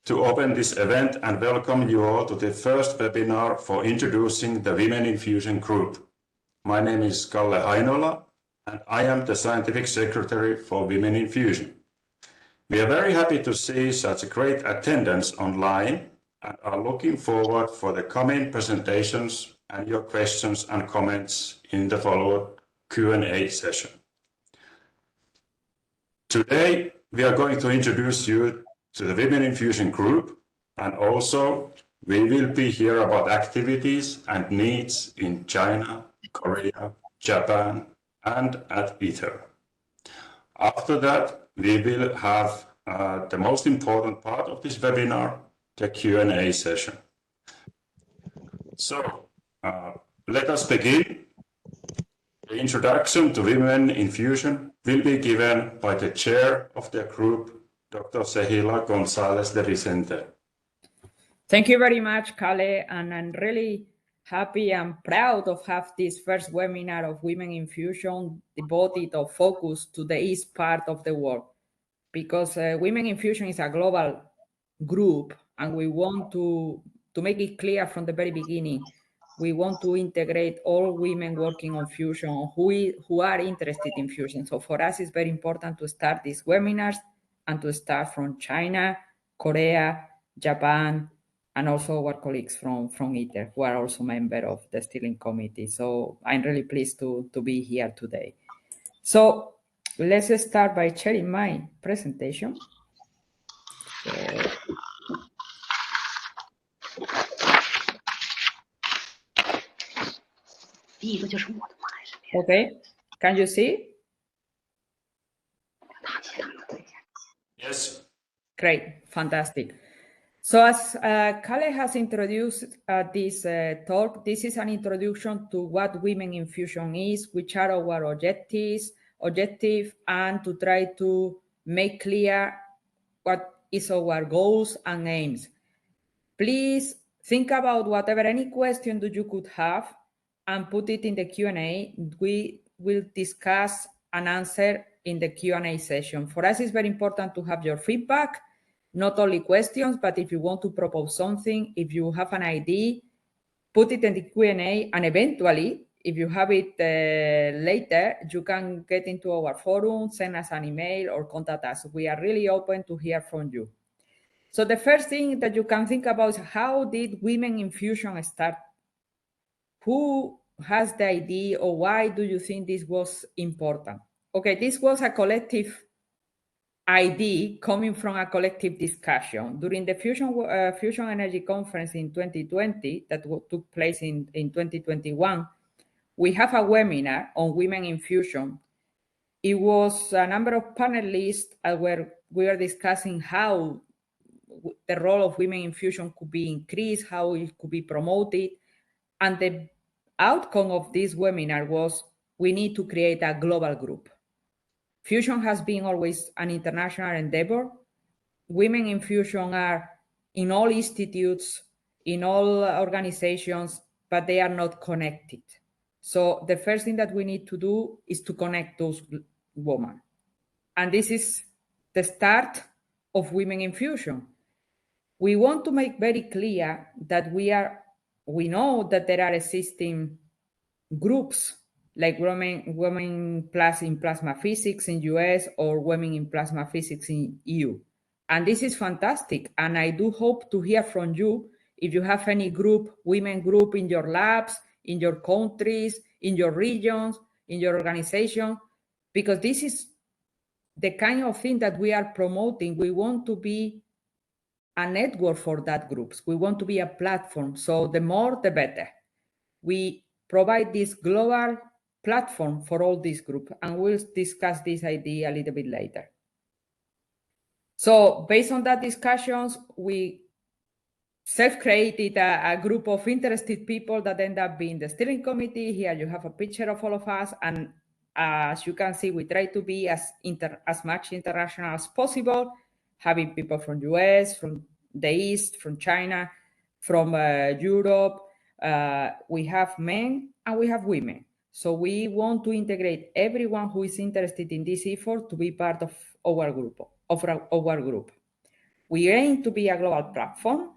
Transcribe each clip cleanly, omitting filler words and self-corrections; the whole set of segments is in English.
to open this event and welcome you all to the first webinar for introducing the Women in Fusion group. My name is Kalle Heinola, and I am the Scientific Secretary for Women in Fusion. We are very happy to see such a great attendance online and are looking forward for the coming presentations and your questions and comments in the following Q&A session. Today, we are going to introduce you to the Women in Fusion group, and also we will be here about activities and needs in China, Korea, Japan, and at ITER. After that, we will have the most important part of this webinar, the Q&A session. So, let us begin. The introduction to Women in Fusion will be given by the chair of the group, Dr. Sehila Gonzalez de Vicente. Thank you very much, Kalle, and I'm really happy and proud of have this first webinar of Women in Fusion devoted or focused to the east part of the world, because Women in Fusion is a global group, and we want to make it clear from the very beginning. We want to integrate all women working on fusion, who are interested in fusion. So for us, it's very important to start these webinars and to start from China, Korea, Japan, and also our colleagues from ITER, who are also members of the steering committee. So I'm really pleased to be here today. So let's start by sharing my presentation. Okay, can you see? Yes. Great, fantastic. So as Kalle has introduced this talk, this is an introduction to what Women in Fusion is, which are our objectives, and to try to make clear what is our goals and aims. Please think about whatever any question that you could have and put it in the Q&A. We will discuss and answer in the Q&A session. For us, it's very important to have your feedback, not only questions, but if you want to propose something, if you have an idea, put it in the Q&A, and eventually, if you have it later, you can get into our forum, send us an email, or contact us. We are really open to hear from you. So the first thing that you can think about is, how did Women in Fusion start? Who has the idea, or why do you think this was important? Okay, this was a collective idea coming from a collective discussion. During the Fusion Energy Conference in 2020, that took place in 2021, we have a webinar on Women in Fusion. It was a number of panelists where we were discussing how the role of women in fusion could be increased, how it could be promoted. And the outcome of this webinar was, we need to create a global group. Fusion has been always an international endeavor. Women in fusion are in all institutes, in all organizations, but they are not connected. So the first thing that we need to do is to connect those women. And this is the start of Women in Fusion. We want to make very clear that we know that there are existing groups like Women Plus in Plasma Physics in US, or Women in Plasma Physics in EU. And this is fantastic. And I do hope to hear from you if you have any women group in your labs, in your countries, in your regions, in your organization, because this is the kind of thing that we are promoting. We want to be a network for that groups. We want to be a platform. So the more, the better. We provide this global platform for all these groups, and we'll discuss this idea a little bit later. So based on that discussions, we self-created a group of interested people that end up being the steering committee. Here you have a picture of all of us, and as you can see, we try to be as much international as possible, having people from US, from the East, from China, from Europe. We have men and we have women. So we want to integrate everyone who is interested in this effort to be part of our group. We aim to be a global platform,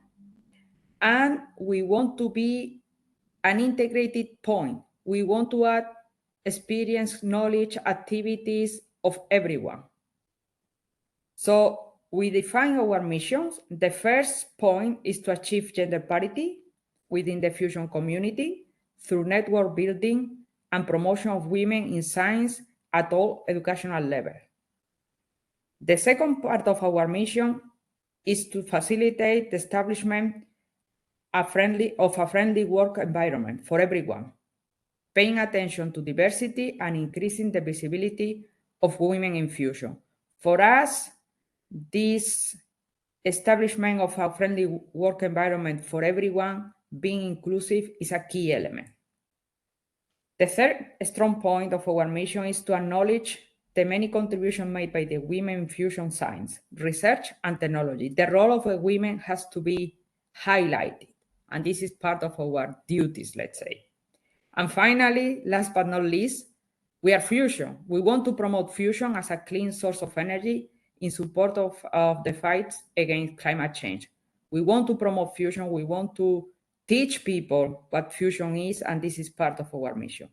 and we want to be an integrated point. We want to add experience, knowledge, activities of everyone. So we define our missions. The first point is to achieve gender parity within the fusion community through network building and promotion of women in science at all educational levels. The second part of our mission is to facilitate the establishment of a friendly work environment for everyone, paying attention to diversity and increasing the visibility of women in fusion. For us, this establishment of a friendly work environment for everyone, being inclusive, is a key element. The third strong point of our mission is to acknowledge the many contributions made by the women in fusion science, research, and technology. The role of the women has to be highlighted, and this is part of our duties, let's say. And finally, last but not least, we are fusion. We want to promote fusion as a clean source of energy in support of the fight against climate change. We want to promote fusion. We want to teach people what fusion is, and this is part of our mission.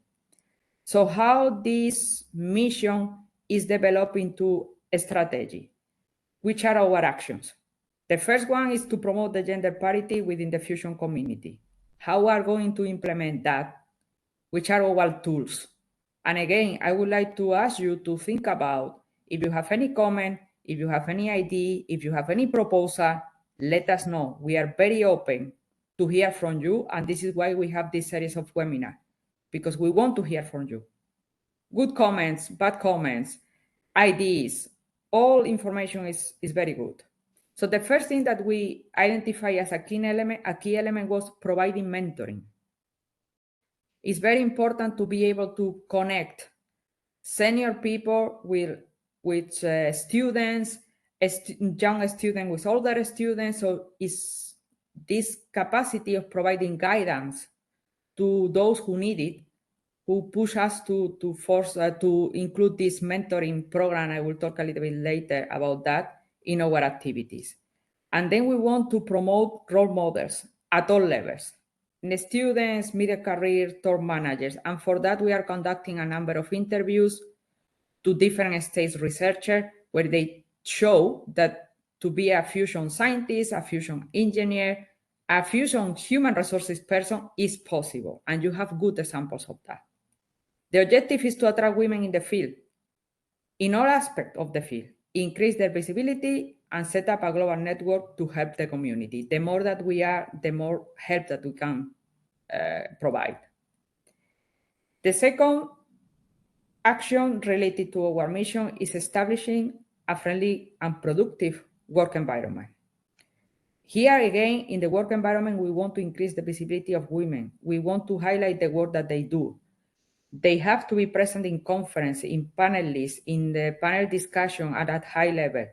So how this mission is developed into a strategy? Which are our actions? The first one is to promote the gender parity within the fusion community. How are we going to implement that? Which are our tools? And again, I would like to ask you to think about, if you have any comment, if you have any idea, if you have any proposal, let us know. We are very open to hear from you, and this is why we have this series of webinars, because we want to hear from you. Good comments, bad comments, ideas, all information is very good. So the first thing that we identify as a key element was providing mentoring. It's very important to be able to connect senior people with students, young students with older students. So it's this capacity of providing guidance to those who need it, who push us to force to include this mentoring program. I will talk a little bit later about that in our activities. And then we want to promote role models at all levels, in students, middle career, top managers. And for that, we are conducting a number of interviews to different stage researchers, where they show that to be a fusion scientist, a fusion engineer, a fusion human resources person is possible. And you have good examples of that. The objective is to attract women in the field, in all aspects of the field, increase their visibility, and set up a global network to help the community. The more that we are, the more help that we can provide. The second action related to our mission is establishing a friendly and productive work environment. Here again, in the work environment, we want to increase the visibility of women. We want to highlight the work that they do. They have to be present in conference, in panelists, in the panel discussion at high level.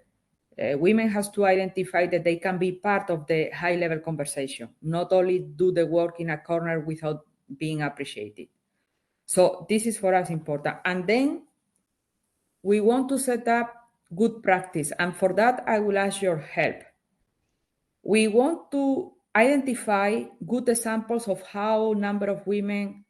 Women have to identify that they can be part of the high level conversation, not only do the work in a corner without being appreciated. So this is for us important. And then we want to set up good practice. And for that, I will ask your help. We want to identify good examples of how number of women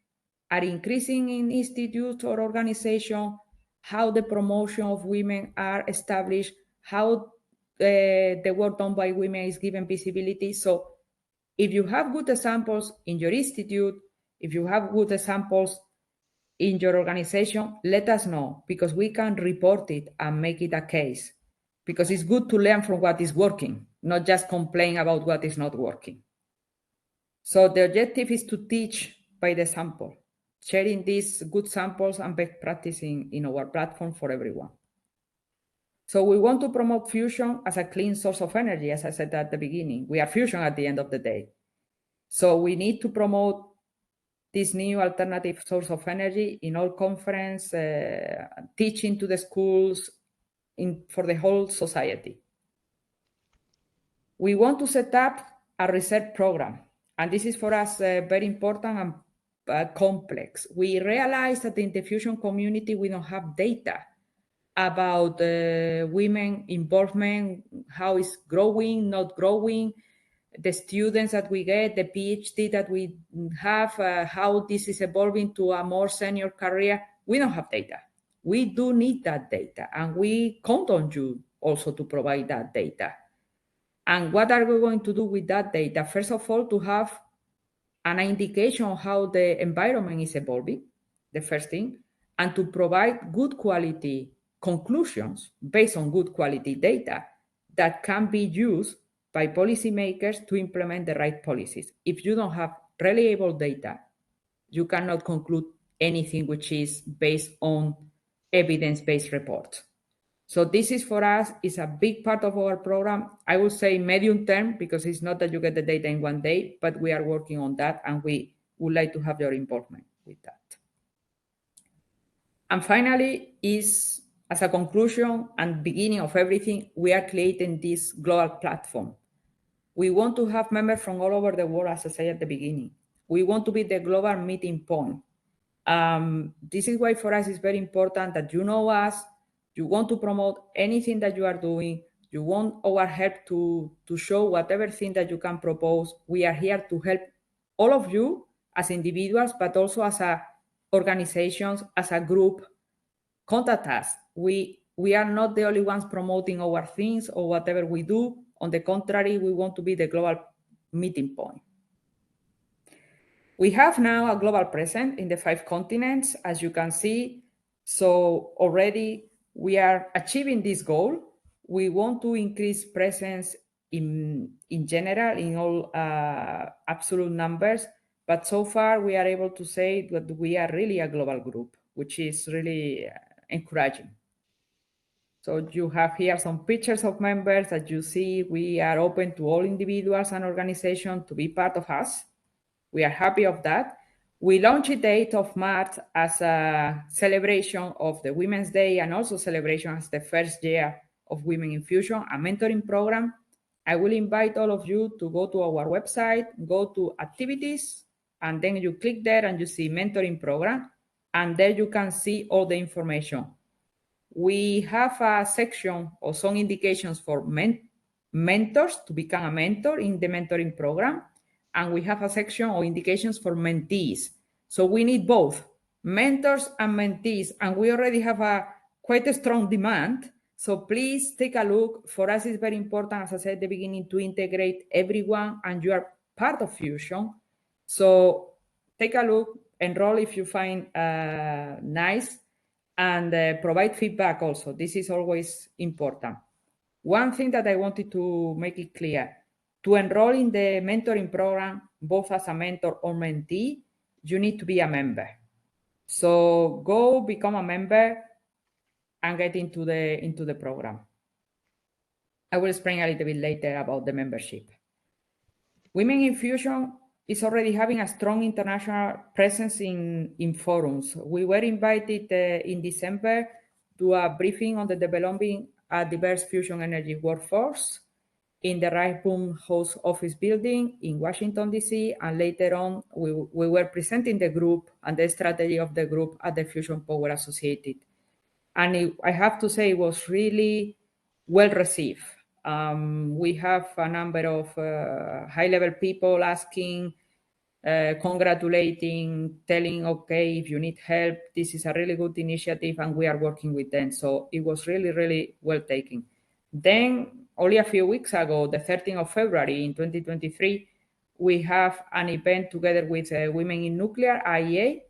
are increasing in institutes or organizations, how the promotion of women are established, how the work done by women is given visibility. So if you have good examples in your institute, if you have good examples in your organization, let us know, because we can report it and make it a case, because it's good to learn from what is working, not just complain about what is not working. So the objective is to teach by the sample, sharing these good samples and best practice in our platform for everyone. So we want to promote fusion as a clean source of energy, as I said at the beginning. We are fusion at the end of the day. So we need to promote this new alternative source of energy in all conference, teaching to the schools, for the whole society. We want to set up a research program, and this is for us very important and complex. We realize that in the fusion community, we don't have data about women involvement, how it's growing, not growing, the students that we get, the PhD that we have, how this is evolving to a more senior career. We don't have data. We do need that data, and we count on you also to provide that data. And what are we going to do with that data? First of all, to have an indication of how the environment is evolving, the first thing, and to provide good quality conclusions based on good quality data that can be used by policymakers to implement the right policies. If you don't have reliable data, you cannot conclude anything which is based on evidence-based reports. So this is for us, is a big part of our program. I would say medium term, because it's not that you get the data in one day, but we are working on that, and we would like to have your involvement with that. And finally, is as a conclusion and beginning of everything, we are creating this global platform. We want to have members from all over the world, as I said at the beginning. We want to be the global meeting point. This is why for us it's very important that you know us, you want to promote anything that you are doing, you want our help to show whatever thing that you can propose. We are here to help all of you as individuals, but also as organizations, as a group. Contact us. We are not the only ones promoting our things or whatever we do. On the contrary, we want to be the global meeting point. We have now a global presence in the 5 continents, as you can see. So already we are achieving this goal. We want to increase presence in general, in all absolute numbers. But so far, we are able to say that we are really a global group, which is really encouraging. So you have here some pictures of members that you see. We are open to all individuals and organizations to be part of us. We are happy of that. We launched the 8th of March as a celebration of the Women's Day, and also celebration as the first year of Women in Fusion, a mentoring program. I will invite all of you to go to our website, go to activities, and then you click there and you see mentoring program, and there you can see all the information. We have a section or some indications for mentors to become a mentor in the mentoring program. And we have a section or indications for mentees. So we need both mentors and mentees. And we already have quite a strong demand. So please take a look. For us, it's very important, as I said at the beginning, to integrate everyone, and you are part of Fusion. So take a look, enroll if you find nice, and provide feedback also. This is always important. One thing that I wanted to make it clear, to enroll in the mentoring program, both as a mentor or mentee, you need to be a member. So go become a member and get into the program. I will explain a little bit later about the membership. Women in Fusion is already having a strong international presence in forums. We were invited in December to a briefing on the developing a diverse fusion energy workforce in the Reichboom House office building in Washington, D.C. And later on, we were presenting the group and the strategy of the group at the Fusion Power Associated. And I have to say, it was really well received. We have a number of high-level people asking, congratulating, telling, okay, if you need help, this is a really good initiative, and we are working with them. So it was really, really well taken. Then, only a few weeks ago, the 13th of February in 2023, we have an event together with Women in Nuclear, IEA,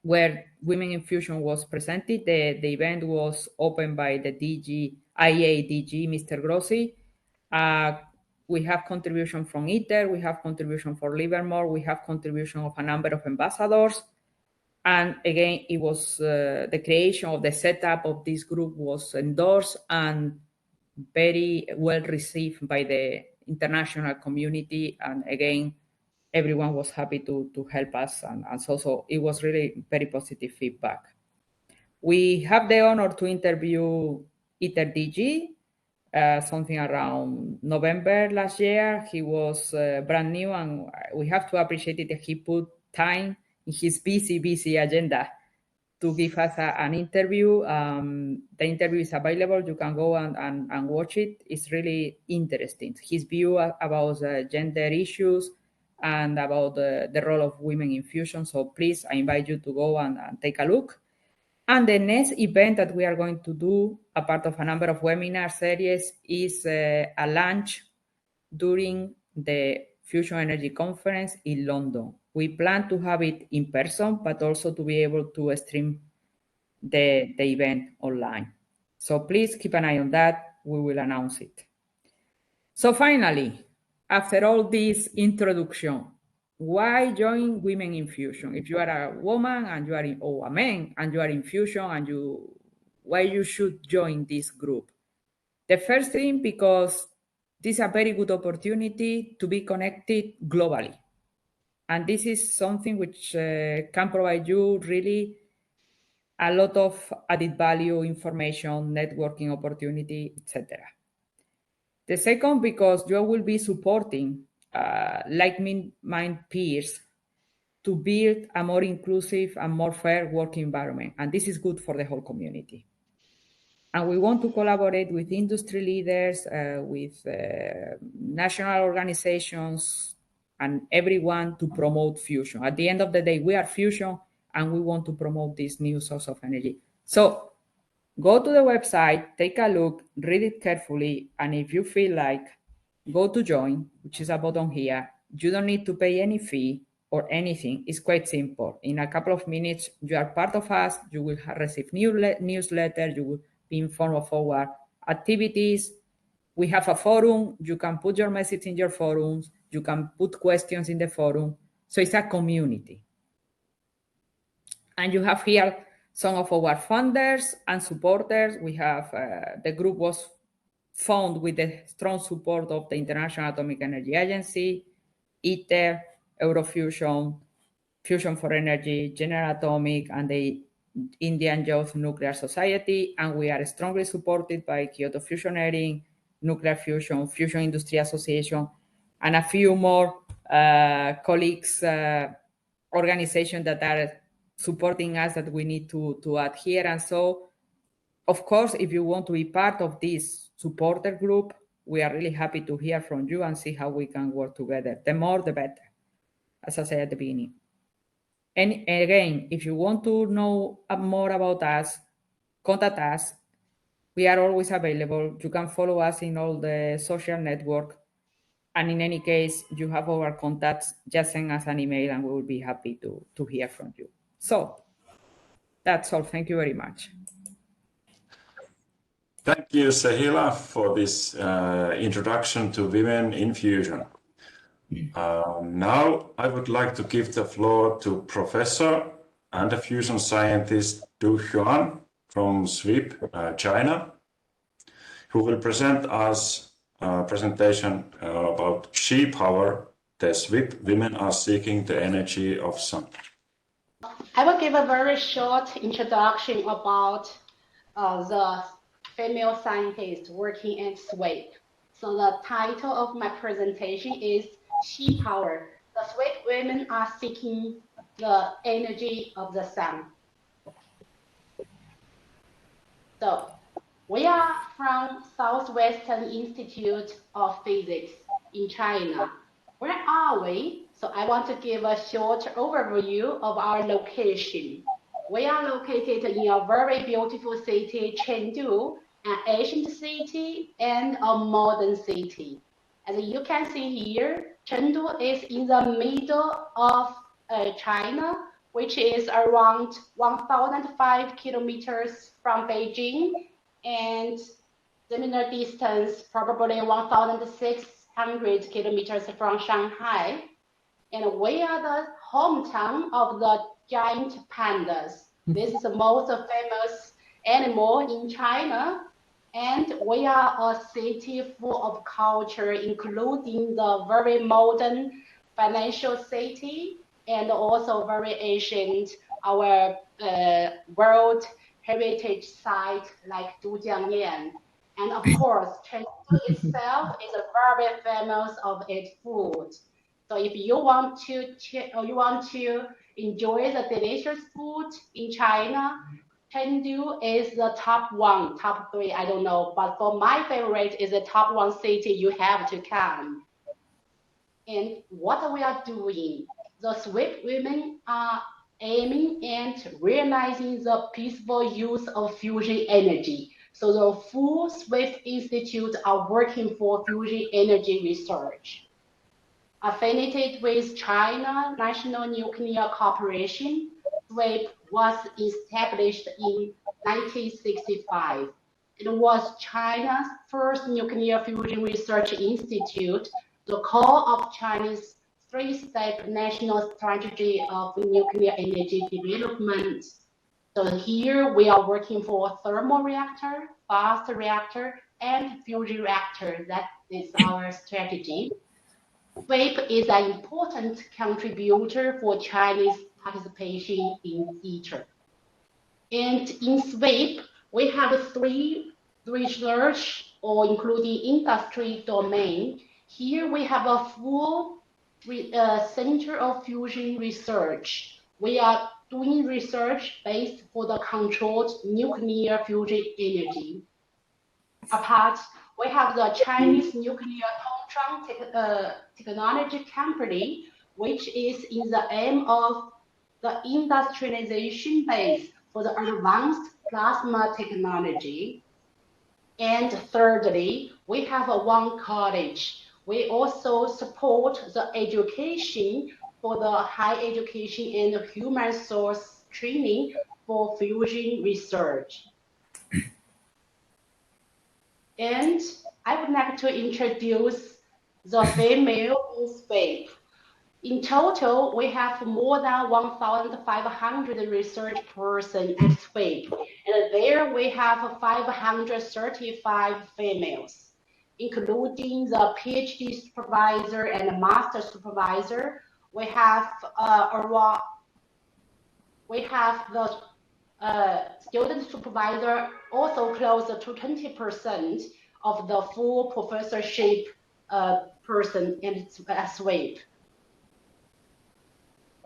where Women in Fusion was presented. The event was opened by the IEA DG, Mr. Grossi. We have contribution from ITER, we have contribution for Livermore, we have contribution of a number of ambassadors. And again, it was the creation of the setup of this group was endorsed and very well received by the international community. And again, everyone was happy to help us. And so it was really very positive feedback. We have the honor to interview ITER DG, something around November last year. He was brand new, and we have to appreciate it that he put time in his busy agenda to give us an interview. The interview is available. You can go and watch it. It's really interesting. His view about gender issues and about the role of women in fusion. So please, I invite you to go and take a look. And the next event that we are going to do, a part of a number of webinar series, is a launch during the Fusion Energy Conference in London. We plan to have it in person, but also to be able to stream the event online. So please keep an eye on that. We will announce it. So finally, after all this introduction, why join Women in Fusion? If you are a woman and you are in, or a man and you are in fusion, and why you should join this group? The first thing, because this is a very good opportunity to be connected globally. And this is something which can provide you really a lot of added value, information, networking opportunity, etc. The second, because you will be supporting like-minded peers to build a more inclusive and more fair work environment. And this is good for the whole community. And we want to collaborate with industry leaders, with national organizations, and everyone to promote fusion. At the end of the day, we are fusion, and we want to promote this new source of energy. So go to the website, take a look, read it carefully, and if you feel like, go to join, which is a button here. You don't need to pay any fee or anything. It's quite simple. In a couple of minutes, you are part of us. You will receive newsletter. You will be informed of our activities. We have a forum. You can put your message in your forums. You can put questions in the forum. So it's a community. And you have here some of our funders and supporters. We have, the group was found with the strong support of the International Atomic Energy Agency, ITER, Eurofusion, Fusion for Energy, General Atomic, and the Indian Youth Nuclear Society. And we are strongly supported by Kyoto Fusioneering, Nuclear Fusion, Fusion Industry Association, and a few more colleagues, organizations that are supporting us that we need to add here. And so, of course, if you want to be part of this supporter group, we are really happy to hear from you and see how we can work together. The more, the better, as I said at the beginning. And again, if you want to know more about us, contact us. We are always available. You can follow us in all the social network. And in any case, you have our contacts. Just send us an email and we will be happy to hear from you. So that's all. Thank you very much. Thank you, Sehila, for this introduction to Women in Fusion. Now I would like to give the floor to Professor and a fusion scientist Juan from SWIP, China, who will present us a presentation about She Power, the SWIP Women Are Seeking the Energy of Sun. I will give a very short introduction about the female scientists working at SWIP. So the title of my presentation is She Power. The SWIP women are seeking the energy of the sun. So we are from Southwestern Institute of Physics in China. Where are we? So I want to give a short overview of our location. We are located in a very beautiful city, Chengdu, an ancient city and a modern city. As you can see here, Chengdu is in the middle of China, which is around 1,005 kilometers from Beijing, and similar distance, probably 1,600 kilometers from Shanghai. And we are the hometown of the giant pandas. This is the most famous animal in China. And we are a city full of culture, including the very modern financial city and also very ancient, our World Heritage site like Dujiangyan. And of course, Chengdu itself is very famous of its food. So if you want to enjoy the delicious food in China, Chengdu is the top one, top three, I don't know. But for my favorite is the top one city you have to come. And what we are doing, the SWIP women are aiming and realizing the peaceful use of fusion energy. So the full SWIP Institute are working for fusion energy research. Affiliated with China National Nuclear Corporation, SWIP was established in 1965. It was China's first nuclear fusion research institute, the core of China's three-step national strategy of nuclear energy development. So here we are working for thermal reactor, fast reactor, and fusion reactor. That is our strategy. SWIP is an important contributor for Chinese participation in ITER. And in SWIP, we have three research or including industry domain. Here we have a full center of fusion research. We are doing research based for the controlled nuclear fusion energy. Apart, we have the Chinese nuclear Chung technology company, which is in the aim of the industrialization base for the advanced plasma technology. And thirdly, we have a Wang college. We also support the education for the higher education and human source training for fusion research. And I would like to introduce the female in SWIP. In total, we have more than 1,500 research persons at SWIP, and there we have 535 females, including the PhD supervisor and the master supervisor. We have the student supervisor also close to 20% of the full professorship person in SWIP.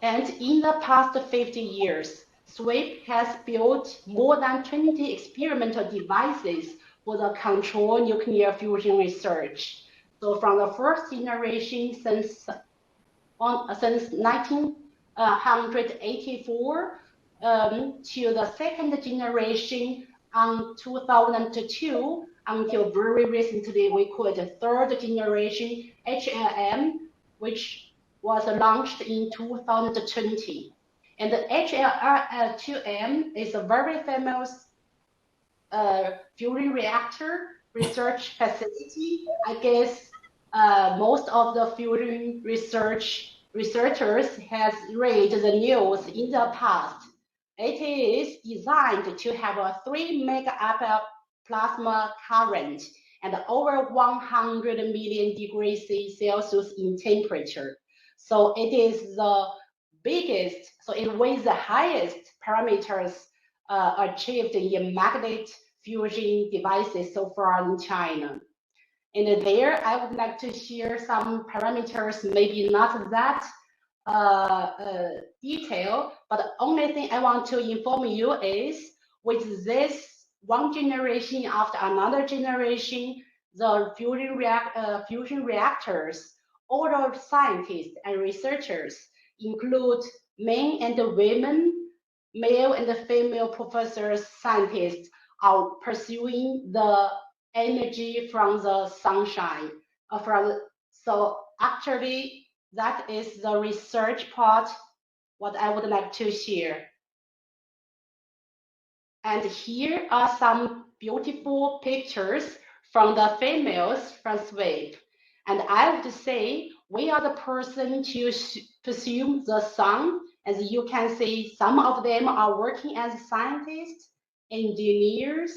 And in the past 50 years, SWIP has built more than 20 experimental devices for the controlled nuclear fusion research. So from the first generation since 1984 to the second generation in 2002, until very recently we call it the third generation HLM, which was launched in 2020. And the HLR2M is a very famous fusion reactor research facility. I guess most of the fusion researchers has read the news in the past. It is designed to have a 3 MA plasma current and over 100 million degrees Celsius in temperature. So it is the biggest, so it weighs the highest parameters achieved in magnet fusion devices so far in China. And there, I would like to share some parameters, maybe not that detail, but the only thing I want to inform you is with this one generation after another generation, the fusion reactors, all the scientists and researchers include men and women, male and female professors, scientists are pursuing the energy from the sunshine. So actually, that is the research part, what I would like to share. And here are some beautiful pictures from the females from SWIP. And I would say we are the person to pursue the sun. As you can see, some of them are working as scientists, engineers,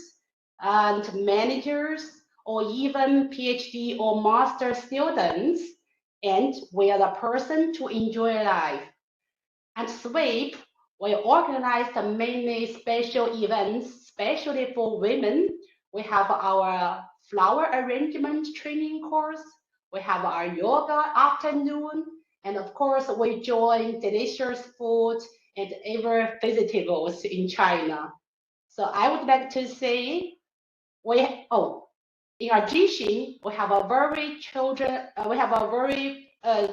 and managers, or even PhD or master students. And we are the person to enjoy life. At SWIP, we organized many special events, especially for women. We have our flower arrangement training course. We have our yoga afternoon, And of course, we enjoy delicious food and ever festivals in China. So I would like to say in addition, we have a very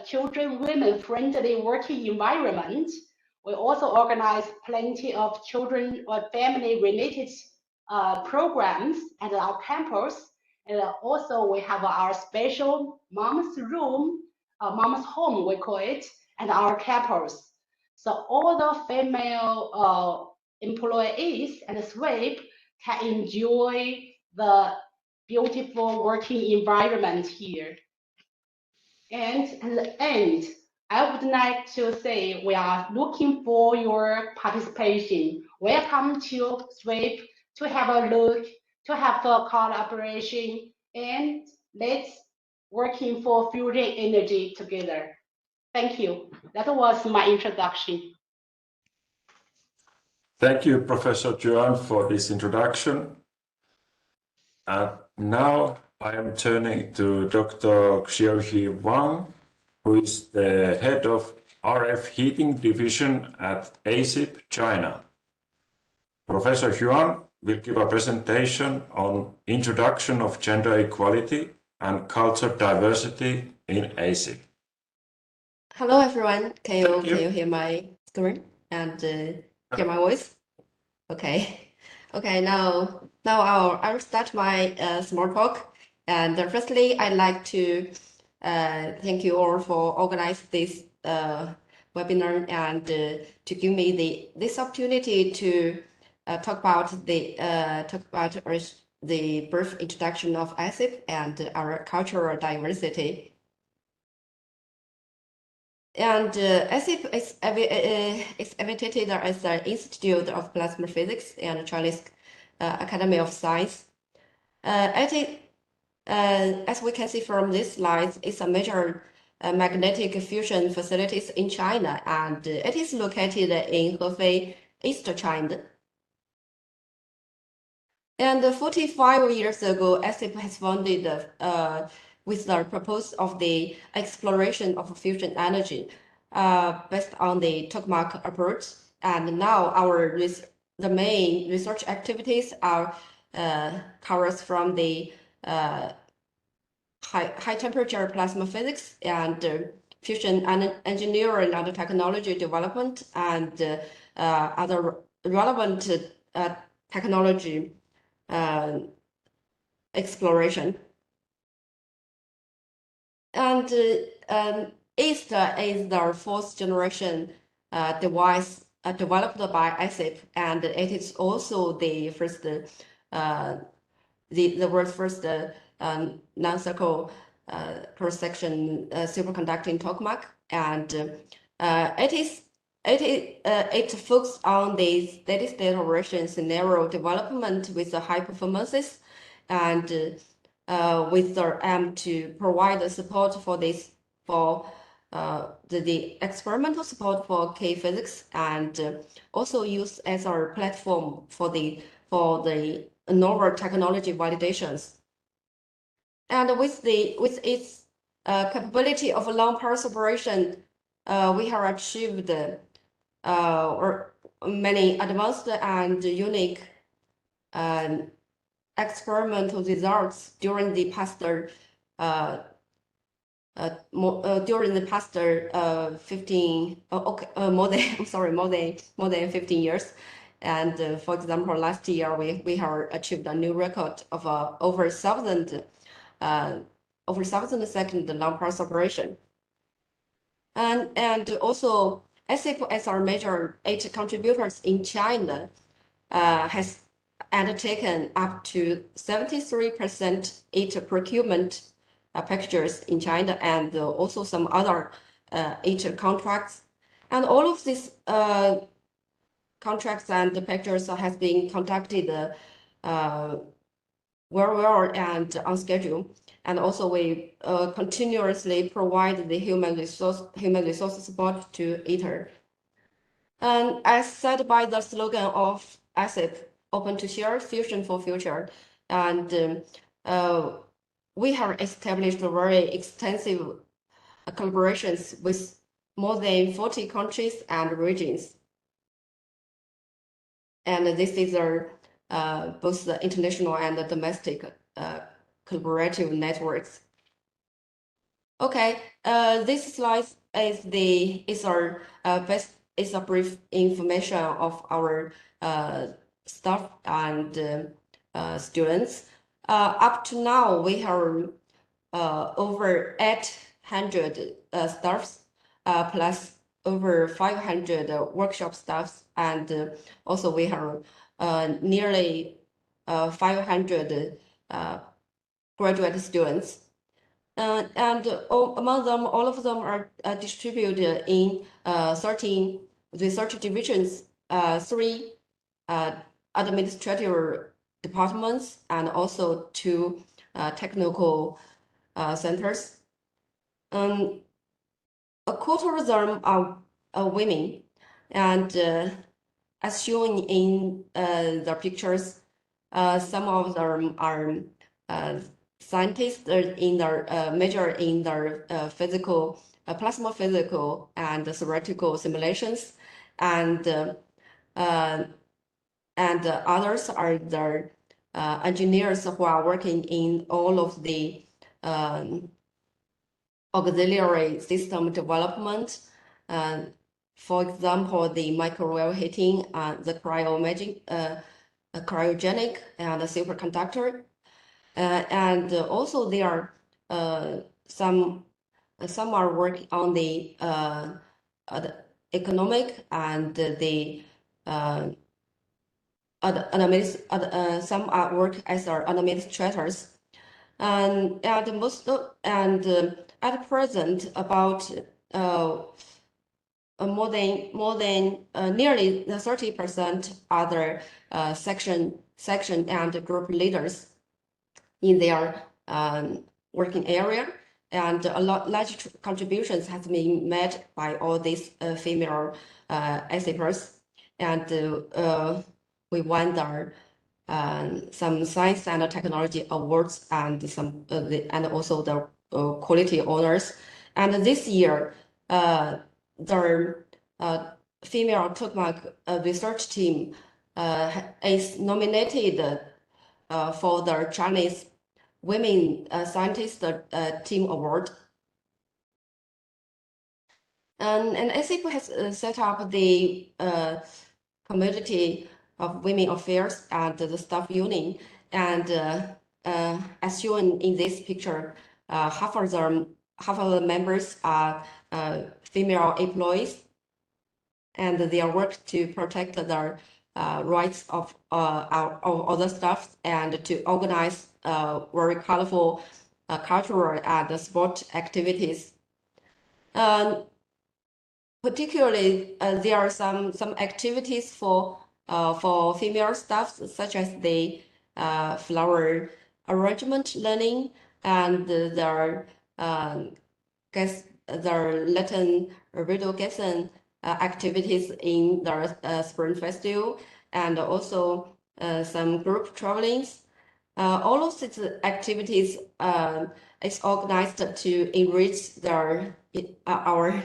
children women friendly working environment. We also organize plenty of children or family related programs at our campus. And also we have our special mom's room, mom's home we call it, at our campus. So all the female employees at SWIP can enjoy the beautiful working environment here. And at the end, I would like to say we are looking for your participation. Welcome to SWIP to have a look, to have a collaboration, and let's working for fusion energy together. Thank you. That was my introduction. Thank you, Professor Juan, for this introduction. And now I am turning to Dr. Xiajie Wang, who is the head of RF Heating Division at ASIPP, China. Professor Juan will give a presentation on introduction of gender equality and culture diversity in ASIPP. Hello, everyone. Can you hear my screen and hear my voice? Okay. Okay. Now I'll start my small talk. And firstly, I'd like to thank you all for organizing this webinar and to give me this opportunity to talk about the brief introduction of ASIPP and our cultural diversity. And ASIPP is affiliated as the Institute of Plasma Physics and Chinese Academy of Science. As we can see from this slide, it's a major magnetic fusion facilities in China, and it is located in Hefei, East China. And 45 years ago, ASIPP has founded with the purpose of the exploration of fusion energy based on the tokamak approach. And now the main research activities are covers from the high temperature plasma physics and fusion engineering and technology development and other relevant technology exploration. And ITER is the fourth generation device developed by ASIPP, and it is also the first, the world's first non-circle cross-section superconducting tokamak, and it focuses on the steady-state operation scenario development with the high performances and with the aim to provide the support for this the experimental support for K physics and also use as our platform for the novel technology validations. And with its capability of long pulse operation, we have achieved many advanced and unique experimental results during the past more than 15 years. And for example, last year we have achieved a new record of over 1,000 second long pulse operation. And also ASIPP, as our major 8 contributors in China, has undertaken up to 73% ITER procurement packages in China, and also some other ITER contracts. And all of these contracts and the packages has been conducted very well and on schedule. And also we continuously provide the human resource support to ITER. And as said by the slogan of ASIPP, open to share, fusion for future. And we have established very extensive collaborations with more than 40 countries and regions. And this is both the international and the domestic collaborative networks. Okay, this slide is a brief information of our staff and students. Up to now, we have over 800 staffs, plus over 500 workshop staffs, and also we have nearly 500 graduate students. And among them, all of them are distributed in 13 research divisions, 3 administrative departments, and also 2 technical centers. A quarter of them are women, and as shown in the pictures, some of them are scientists in their major in their plasma physical and theoretical simulations, and others are the engineers who are working in all of the auxiliary system development. For example, the microwave heating, the cryogenic and the superconductor. And also there are some are working on the economic and the some are work as our administrators, and at present about more than nearly 30% other section and group leaders in their working area, and large contributions have been made by all these female ASIPPers, and we won some science and technology awards and and also the quality honors. And this year, the female tokamak research team is nominated for the Chinese Women Scientist Team Award. And ASIPP has set up the Committee of Women Affairs and the Staff Union. And as shown in this picture, half of the members are female employees, and they work to protect the rights of our other staff and to organize very colorful cultural and sport activities. Particularly, there are some activities for female staff, such as the flower arrangement learning and their Latin riddle guessing activities in the Spring Festival, and also some group travelings. All of these activities is organized to enrich our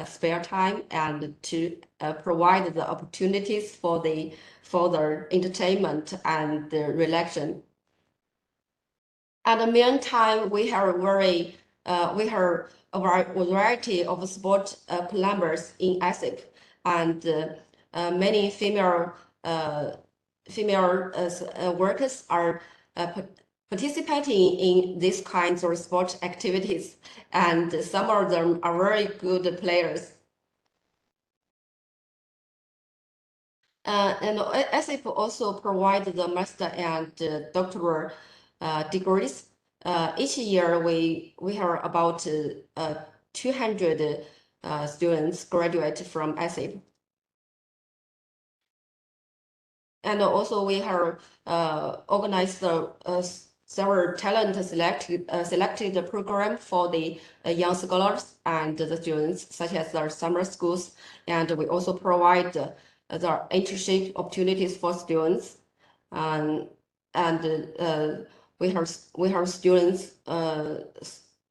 spare time and to provide the opportunities for the entertainment and the relaxation. At the meantime, we have a variety of sport climbers in ASIPP, and many female workers are participating in these kinds of sport activities, and some of them are very good players. And ASIPP also provides the master and doctoral degrees. Each year we have about 200 students graduate from ASIPP. And also we have organized several talent selected program for the young scholars and the students, such as our summer schools, and we also provide the internship opportunities for students, and we have students.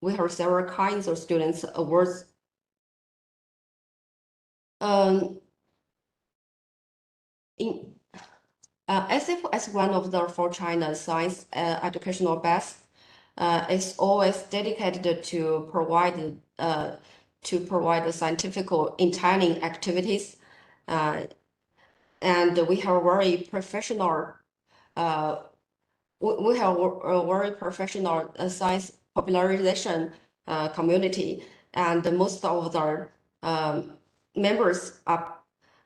We have several kinds of students awards ASIPP, as one of the for China's science educational base, is always dedicated to provide scientific interning activities, and we have very professional. We have a very professional science popularization community, and most of the members are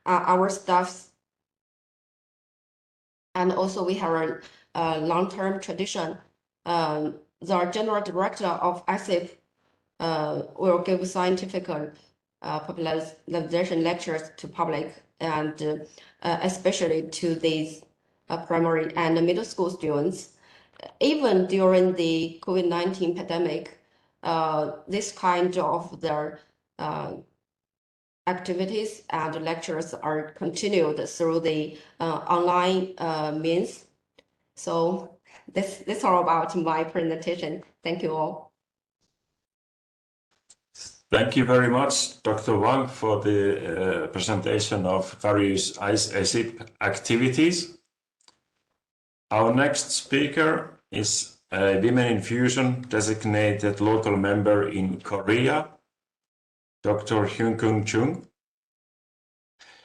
our staffs. And also we have a long-term tradition. The general director of ASIPP will give scientific popularization lectures to public, and especially to these primary and middle school students. Even during the COVID-19 pandemic, this kind of their activities and lectures are continued through the online means. So that's all about my presentation. Thank you all. Thank you very much, Dr. Wang, for the presentation of various ASIPP activities. Our next speaker is a Women in Fusion designated local member in Korea, Dr. Hyun-Kung Chung.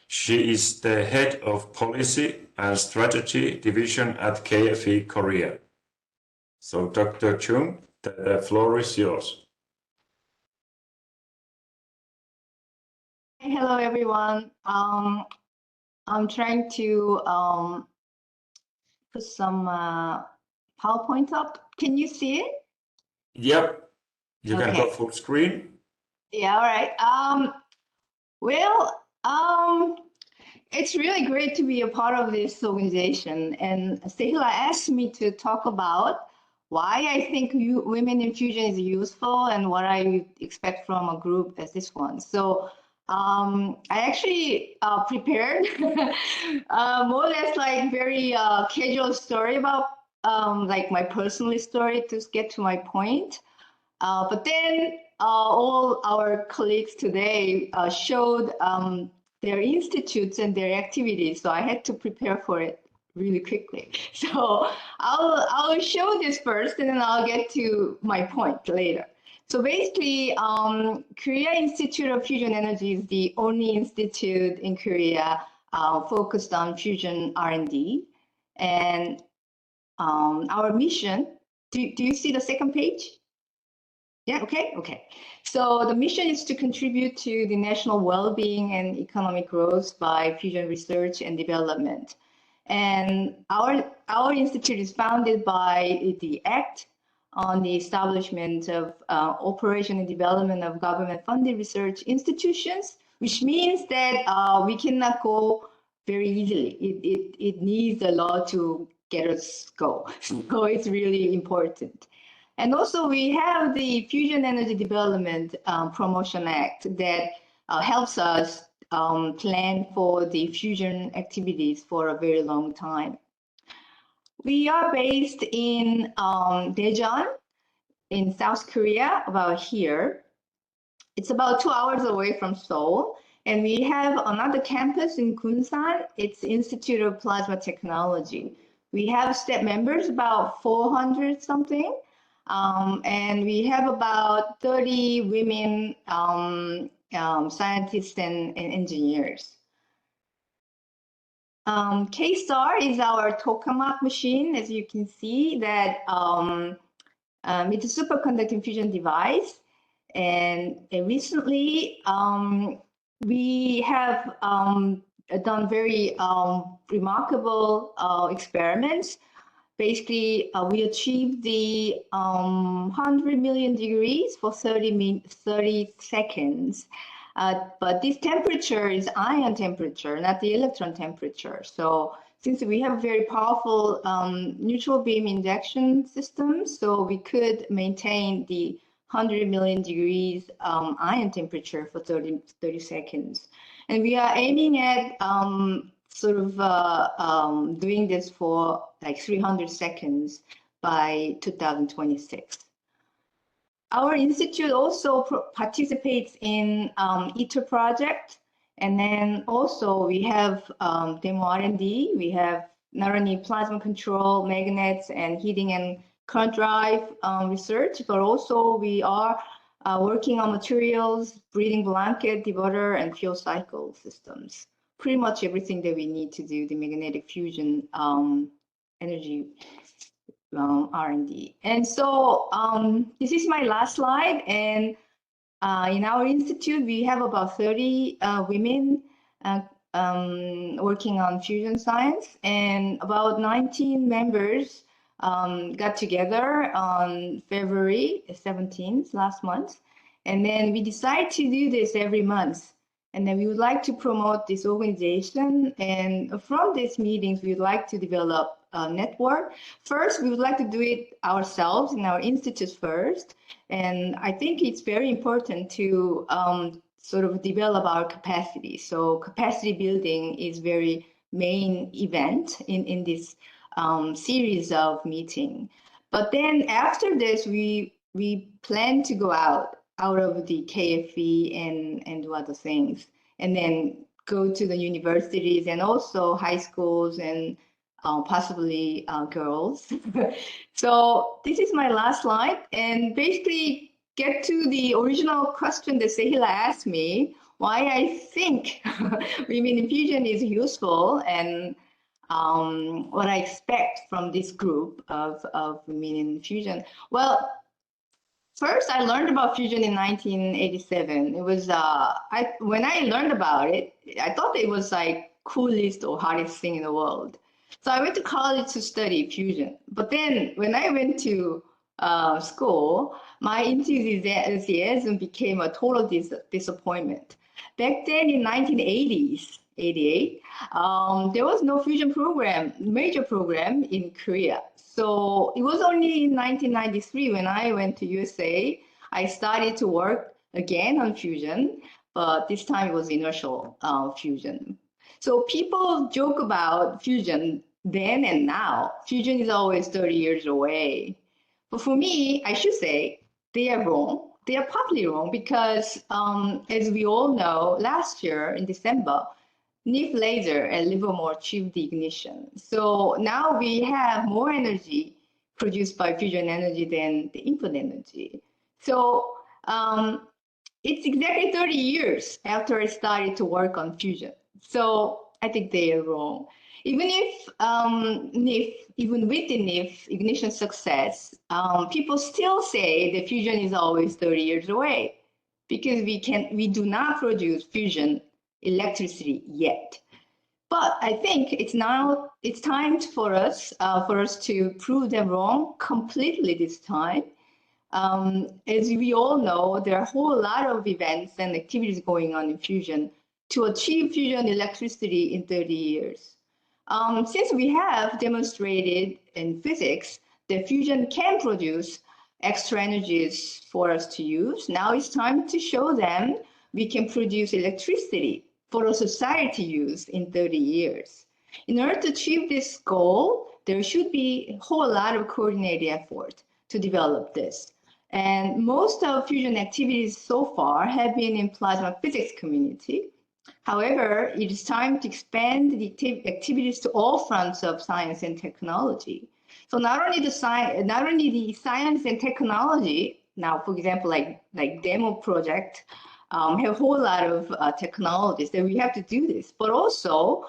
She is the head of policy and strategy division at KFE Korea. So, Dr. Chung, the floor is yours. Hello, everyone. I'm trying to put some PowerPoint up. Can you see it? Yep, you can go full screen. Yeah, all right. It's really great to be a part of this organization. And Sehila asked me to talk about why I think Women in Fusion is useful and what I expect from a group as this one. So I actually prepared more or less like very casual story about like my personal story to get to my point. But then all our colleagues today showed their institutes and their activities, so I had to prepare for it really quickly. So I'll show this first, and then I'll get to my point later. So basically, Korea Institute of Fusion Energy is the only institute in Korea focused on fusion R&D, and our mission. Do you see the second page? Yeah, okay. So the mission is to contribute to the national well-being and economic growth by fusion research and development. And our institute is founded by the Act on the establishment of operation and development of government-funded research institutions, which means that we cannot go very easily. It needs a law to get us go. So it's really important. And also we have the Fusion Energy Development Promotion Act that helps us plan for the fusion activities for a very long time. We are based in Daejeon in South Korea, about here. It's about 2 hours away from Seoul. And we have another campus in Gunsan. It's Institute of Plasma Technology. We have staff members, about 400 something. And we have about 30 women scientists and engineers. K-STAR is our tokamak machine, as you can see, that it's a superconducting fusion device. And recently, we have done very remarkable experiments. Basically, we achieved the 100 million degrees for 30 seconds. But this temperature is ion temperature, not the electron temperature. So since we have very powerful neutral beam injection systems, so we could maintain the 100 million degrees ion temperature for 30 seconds. And we are aiming at doing this for like 300 seconds by 2026. Our institute also participates in ITER project, And then also we have demo R&D. We have not only plasma control, magnets, and heating and current drive research, but also we are working on materials, breathing blanket, dewater, and fuel cycle systems. Pretty much everything that we need to do the magnetic fusion energy R&D. And so this is my last slide. And in our institute, we have about 30 women working on fusion science, and about 19 members got together on February 17th, last month. And then we decided to do this every month. And then we would like to promote this organization. And from these meetings, we would like to develop a network. First, we would like to do it ourselves in our institutes first. And I think it's very important to sort of develop our capacity. So capacity building is very main event in this series of meeting. But then after this, we plan to go out of the KFE and do other things, and then go to the universities and also high schools and possibly girls. So this is my last slide, and basically get to the original question that Sehila asked me, why I think women in fusion is useful, and what I expect from this group of women in fusion. Well, first, I learned about fusion in 1987. It was when I learned about it, I thought it was like coolest or hardest thing in the world. So I went to college to study fusion. But then when I went to school, my enthusiasm became a total disappointment. Back then in 1980s, 88, there was no fusion program, major program in Korea. So it was only in 1993 when I went to USA, I started to work again on fusion, but this time it was inertial fusion. So people joke about fusion then and now. Fusion is always 30 years away. But for me, I should say they are wrong. They are partly wrong because as we all know, last year in December, NIF laser at Livermore achieved the ignition. So now we have more energy produced by fusion energy than the input energy. So it's exactly 30 years after I started to work on fusion. So I think they are wrong. Even if NIF, even with the NIF ignition success, people still say that fusion is always 30 years away because we do not produce fusion electricity yet. But I think it's time for us to prove them wrong completely this time. As we all know, there are a whole lot of events and activities going on in fusion to achieve fusion electricity in 30 years. Since we have demonstrated in physics that fusion can produce extra energies for us to use, now it's time to show them we can produce electricity for a society use in 30 years. In order to achieve this goal, there should be a whole lot of coordinated effort to develop this. And most of fusion activities so far have been in plasma physics community. However, it is time to expand the activities to all fronts of science and technology. So not only the science and technology, now, for example, like demo project, have a whole lot of technologies that we have to do this, but also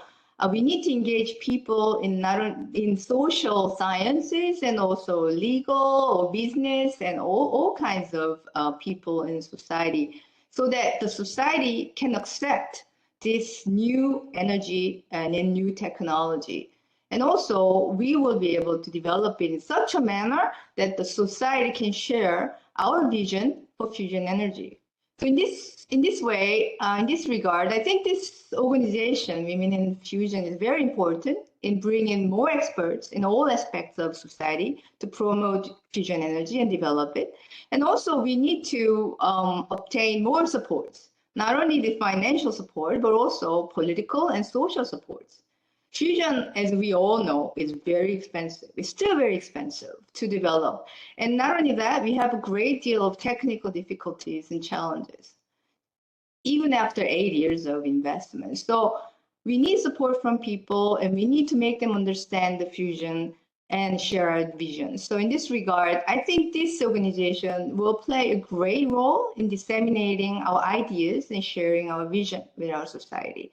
we need to engage people in social sciences and also legal or business and all kinds of people in society, so that the society can accept this new energy and a new technology. And also we will be able to develop it in such a manner that the society can share our vision for fusion energy. So in this way, in this regard, I think this organization, Women in Fusion, is very important in bringing more experts in all aspects of society to promote fusion energy and develop it. And also we need to obtain more supports, not only the financial support, but also political and social supports. Fusion, as we all know, is very expensive. It's still very expensive to develop. And not only that, we have a great deal of technical difficulties and challenges. even after 8 years of investment. So we need support from people, and we need to make them understand the fusion and share our vision. So in this regard, I think this organization will play a great role in disseminating our ideas and sharing our vision with our society.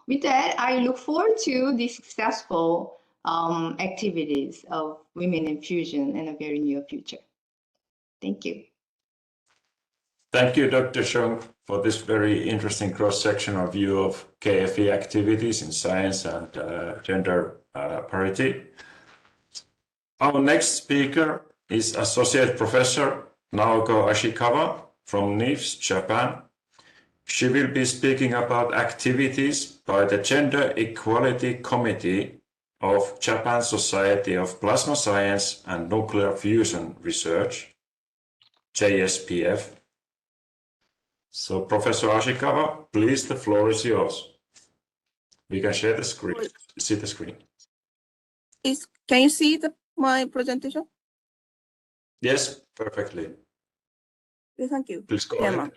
With that, I look forward to the successful activities of Women in Fusion in a very near future. Thank you. Thank you, Dr. Chung, for this very interesting cross-sectional view of KFE activities in science and gender parity. Our next speaker is Associate Professor Naoko Ashikawa from NIFS, Japan. She will be speaking about activities by the Gender Equality Committee of Japan Society of Plasma Science and Nuclear Fusion Research, JSPF. So, Professor Ashikawa, please, the floor is yours. We can share the screen. See the screen. Can you see my presentation? Yes, perfectly. Thank you. Please go Yeah, ahead. ma'am.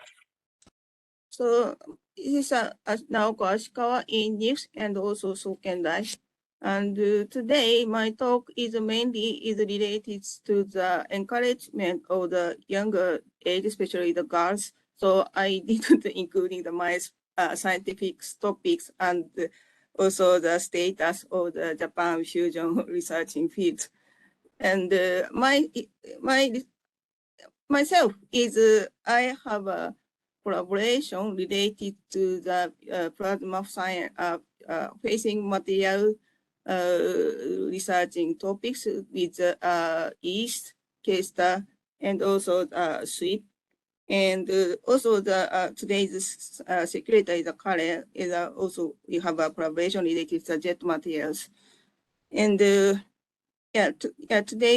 So this is Naoko Ashikawa in NIFS and also Sokendai. And today my talk is mainly related to the encouragement of the younger age, especially the girls. So I didn't including my scientific topics and also the status of the Japan fusion researching field. And myself is I have a collaboration related to the plasma science facing material researching topics with East, KSTA, and also SWIP. And also the today's secretary, the Kalle, is also we have a collaboration related to jet materials. And today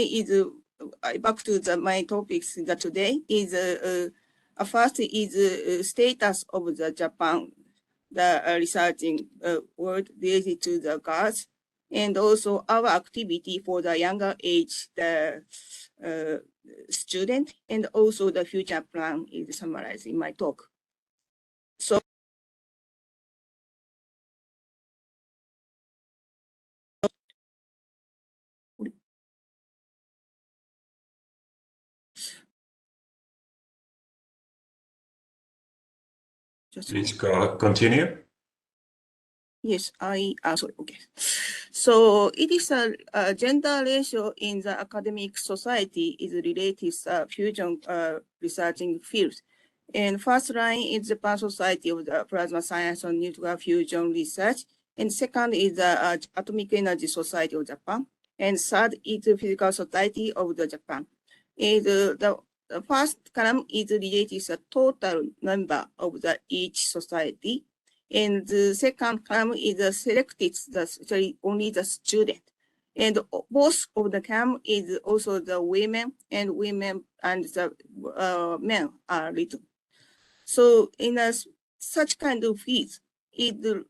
is back to my topics. That today is first is status of the Japan, the researching world related to the girls, and also our activity for the younger age, the student, and also the future plan is summarized in my talk. So Please continue. Yes, sorry, okay. So it is a gender ratio in the academic society is related to fusion researching fields. And first line is the Japan Society of the Plasma Science and Nuclear Fusion Research. And second is the Atomic Energy Society of Japan. And third is the Physical Society of the Japan. And the first column is related to the total number of each society. And the second column is selected only the student. And both of the column is also the women and the men are written. So in such kind of fields, the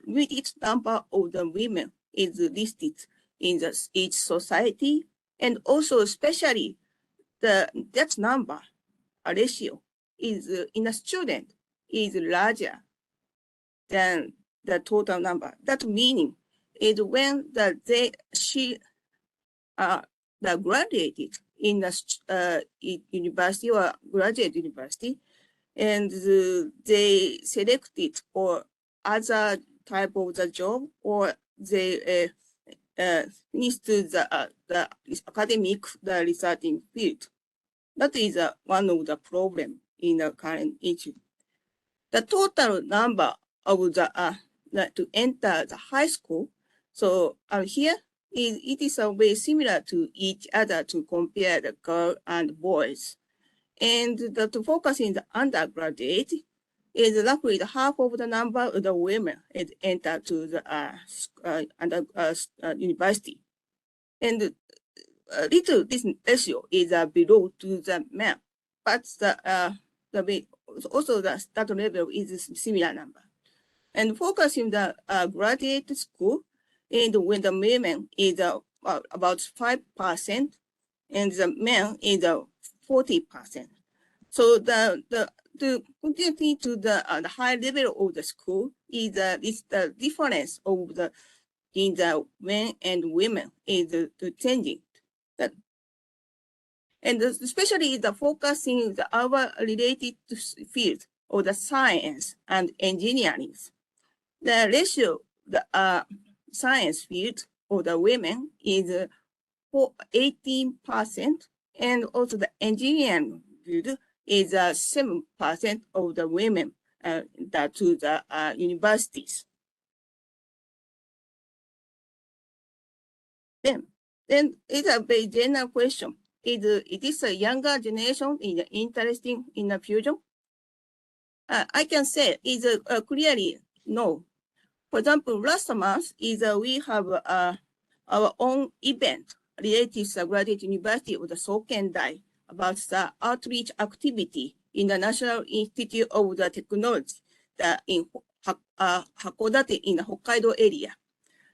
limited number of the women is listed in each society, and also especially that number ratio is in a student is larger than the total number. That meaning is when she graduated in a university or graduate university, and they selected for other type of the job, or they finish to the academic researching field. That is one of the problem in the current issue. The total number of the to enter the high school. So here it is a way similar to each other to compare the girl and boys. And to focus in the undergraduate is roughly half of the number of the women is enter to the university. And little this ratio is below to the men, but also the start level is a similar number. And focusing the graduate school, and when the women is about 5%, and the men is 40%. So to continue to the high level of the school is the difference of the in the men and women is changing. That, and especially the focusing the our related to field of the science and engineering. The ratio the science field of the women is 18%, and also the engineering field is 7% of the women to the universities. Then it's a very general question. It is a younger generation is interested in the fusion? I can say is clearly no. For example, last month we have our own event related to the Graduate University of the Sokendai about the outreach activity in the National Institute of the Technology in Hakodate in the Hokkaido area.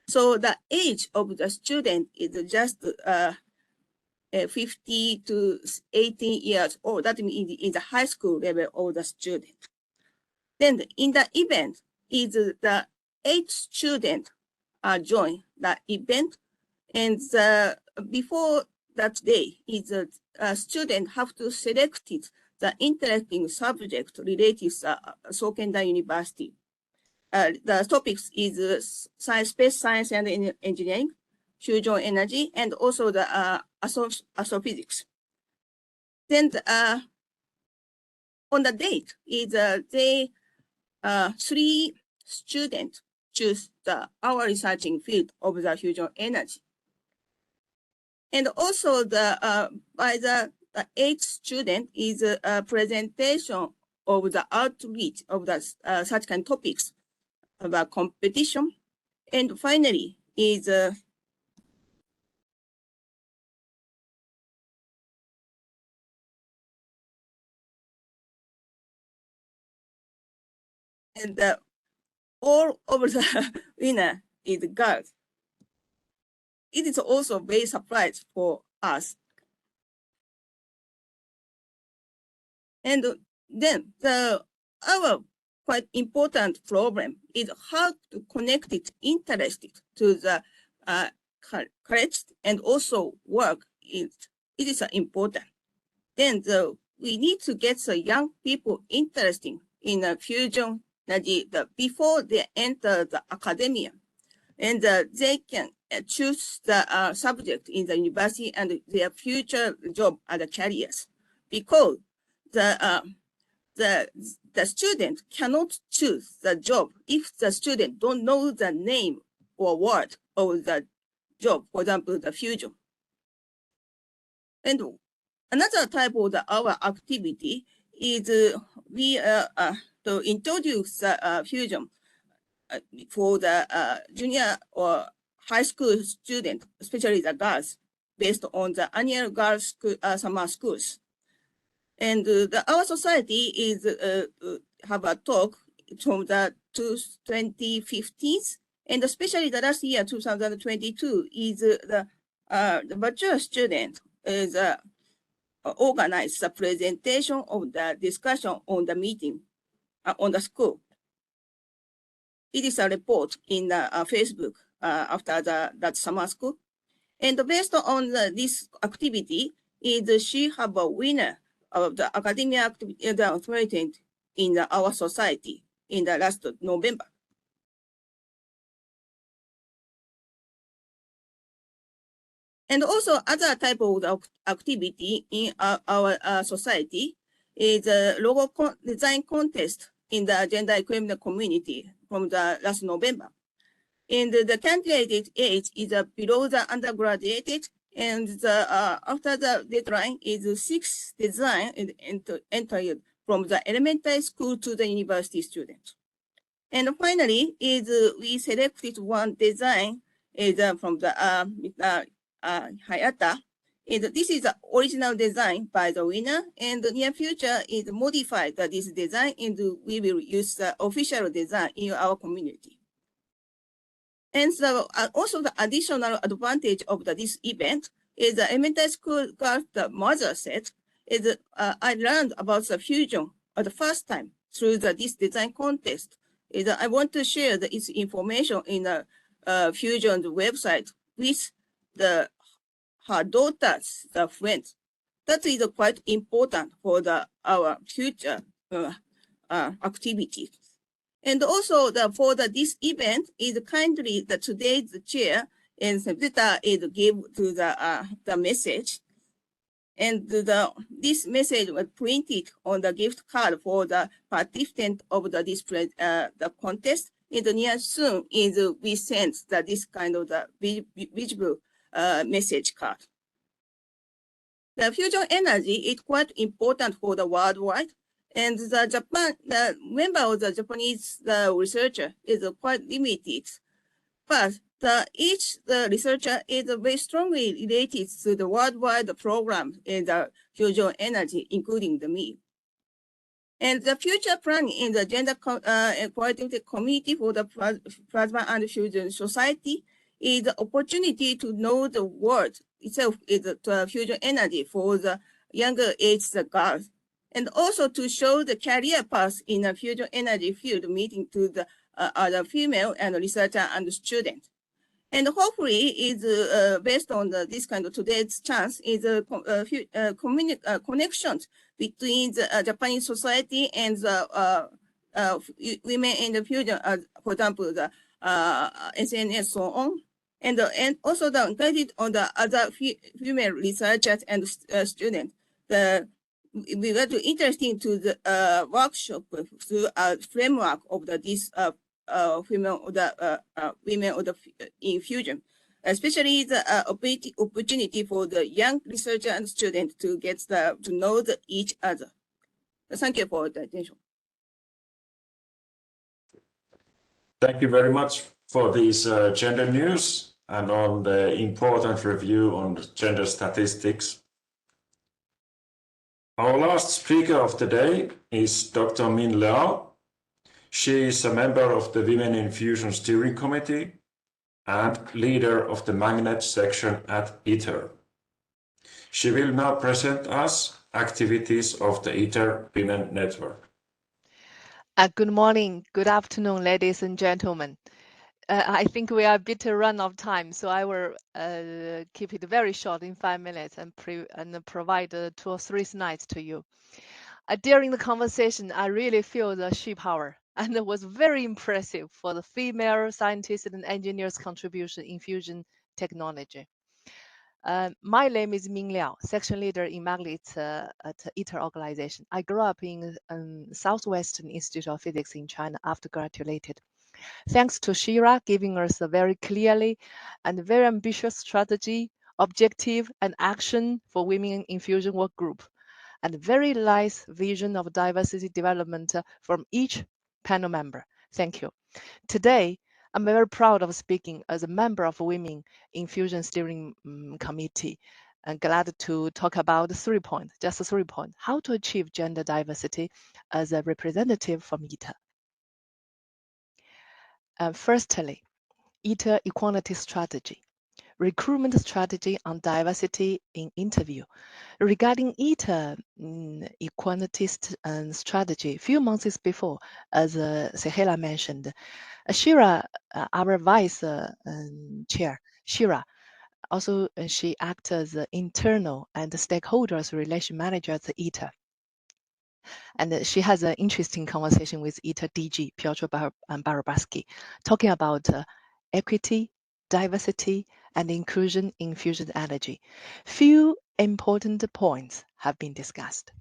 So the age of the student is just 50 to 18 years old. That means in the high school level of the student. Then in the event is the 8 students join the event, and before that day is a student have to select it, the interesting subject related to Sokendai University. The topics is space science and engineering, fusion energy, and also the astrophysics. Then on the date is they 3 students choose our researching field of the fusion energy. And also the by the 8th student is a presentation of the outreach of the such kind of topics about competition. And finally is and all over the winner is girls. It is also very surprise for us. And then our quite important problem is how to connect it interested to the college and also work. It is important. Then we need to get the young people interested in fusion energy before they enter the academia, and they can choose the subject in the university and their future job and careers, because the student cannot choose the job if the student don't know the name or word of the job, for example, the fusion. And another type of our activity is we to introduce fusion for the junior or high school student, especially the girls, based on the annual girls school, summer schools. And our society is have a talk from the 2015, and especially the last year, 2022, is the virtual student is organized the presentation of the discussion on the meeting on the school. It is a report in Facebook after that summer school. And based on this activity, she have a winner of the academia activity in our society in the last November. And also other type of activity in our society is a logo design contest in the gender equipment community from the last November. And the candidate age is below the undergraduate, and after the deadline is 6 design entered from the elementary school to the university student. And finally is we selected one design is from the Hayata. And this is the original design by the winner, and the near future is modified this design, and we will use the official design in our community. And so also the additional advantage of this event is the elementary school got the mother set, is I learned about the fusion the first time through this design contest. Is I want to share its information in the fusion website with her daughters, the friends. That is quite important for our future activities. And also for this event is kindly today's chair and Vicente is give to the message. And this message was printed on the gift card for the participant of the display, the contest. In the near soon we send this kind of the visible message card. The fusion energy is quite important for the worldwide, and the member of the Japanese researcher is quite limited. But each researcher is very strongly related to the worldwide program in the fusion energy, including me. And the future planning in the Gender Equality Committee for the Plasma and Fusion Society is the opportunity to know the world itself is the fusion energy for the younger age girls, and also to show the career path in the fusion energy field, meeting to the other female and researcher and student. And hopefully is based on this kind of today's chance is connections between the Japanese society and the women in the fusion, for example, the SNS so on. And also guided on the other female researchers and students. We were interesting to the workshop through a framework of this women of the in fusion, especially the opportunity for the young researcher and student to get to know each other. Thank you for the attention. Thank you very much for these gender news and on the important review on gender statistics. Our last speaker of the day is Dr. Min Liao. She is a member of the Women in Fusion Steering Committee and leader of the magnet section at ITER. She will now present us activities of the ITER Women Network. Good morning, good afternoon, ladies and gentlemen. I think we are a bit run of time, so I will keep it very short in 5 minutes and provide 2 or 3 slides to you. During the conversation, I really feel the she power, and it was very impressive for the female scientists and engineers' contribution in fusion technology. My name is Min Liao, section leader in magnets at ITER organization. I grew up in Southwestern Institute of Physics in China after graduated. Thanks to Shira giving us a very clearly and very ambitious strategy, objective, and action for women in fusion work group, and very nice vision of diversity development from each panel member. Thank you. Today, I'm very proud of speaking as a member of Women in Fusion Steering Committee, and glad to talk about 3 points, just 3 points, how to achieve gender diversity as a representative from ITER. Firstly, ITER equality strategy, recruitment strategy on diversity in interview. Regarding ITER equality strategy, a few months before, as Sehila mentioned, Shira, our vice chair, Shira, also she acts as internal and stakeholders relation manager at ITER. And she has an interesting conversation with ITER DG, Piotr Barabaski, talking about equity, diversity, and inclusion in fusion energy. Few important points have been discussed.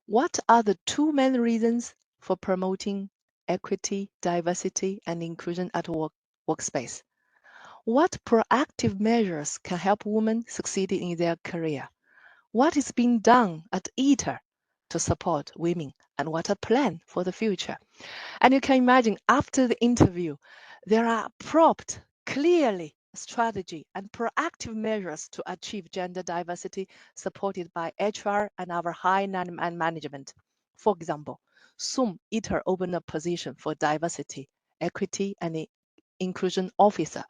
What are the 2 main reasons for promoting equity, diversity, and inclusion at workspace? What proactive measures can help women succeed in their career? What is being done at ITER to support women, and what a plan for the future? And you can imagine after the interview, there are prompt, clearly strategy and proactive measures to achieve gender diversity supported by HR and our high management. For example, soon ITER opened a position for diversity, equity, and inclusion officer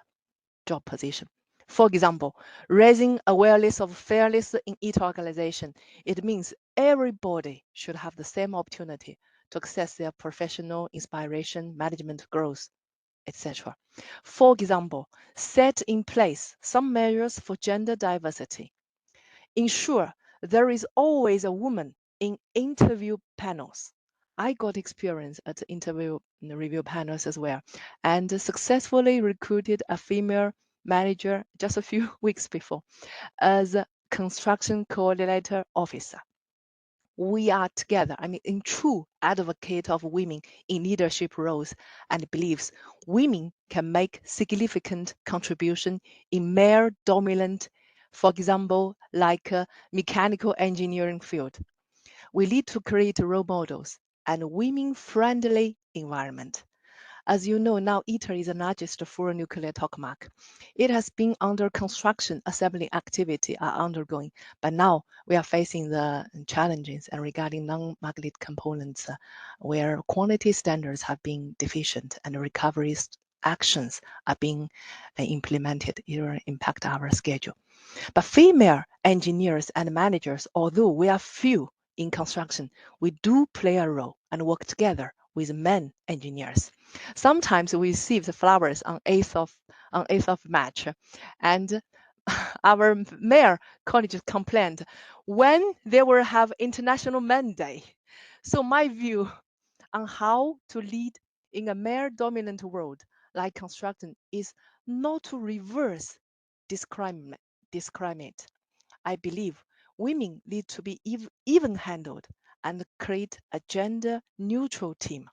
job position. For example, raising awareness of fairness in ITER organization. It means everybody should have the same opportunity to access their professional inspiration, management growth, etc. For example, set in place some measures for gender diversity. Ensure there is always a woman in interview panels. I got experience at interview review panels as well, and successfully recruited a female manager just a few weeks before as a construction coordinator officer. We are together, in true advocate of women in leadership roles, and believes women can make significant contribution in male dominant, for example, like mechanical engineering field. We need to create role models and women-friendly environment. As you know, now ITER is the largest full nuclear tokamak. It has been under construction, assembly activity are undergoing, but now we are facing the challenges and regarding non-magnet components where quality standards have been deficient and recovery actions are being implemented. It will impact our schedule. But female engineers and managers, although we are few in construction, we do play a role and work together with men engineers. Sometimes we receive the flowers on 8th of March, and our male colleagues complained when they will have International Men Day. So my view on how to lead in a male-dominant world like construction is not to reverse discriminate. I believe women need to be even handled and create a gender neutral team.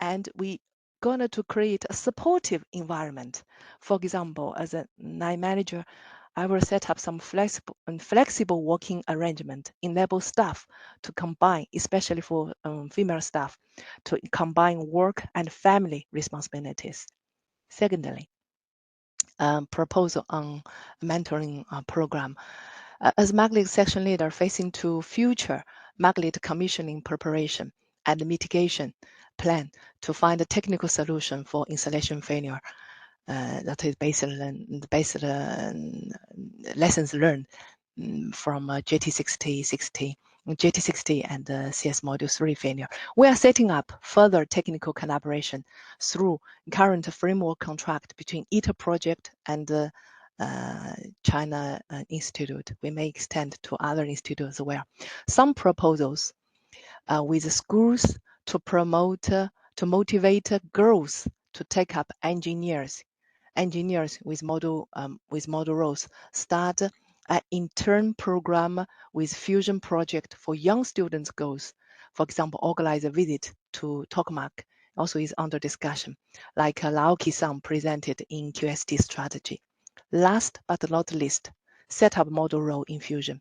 And we going to create a supportive environment. For example, as a line manager, I will set up some flexible working arrangement, enable staff to combine, especially for female staff, to combine work and family responsibilities. Secondly, proposal on mentoring program. As magnet section leader facing to future magnet commissioning preparation and mitigation plan to find a technical solution for installation failure that is based lessons learned from JT60 and CS Module 3 failure. We are setting up further technical collaboration through current framework contract between ITER project and China Institute. We may extend to other institutes as well. Some proposals with schools to promote, to motivate girls to take up engineers with model roles, start an intern program with fusion project for young students goals. For example, organize a visit to tokamak also is under discussion, like Lao-san presented in QST strategy. Last but not least, set up model role in fusion,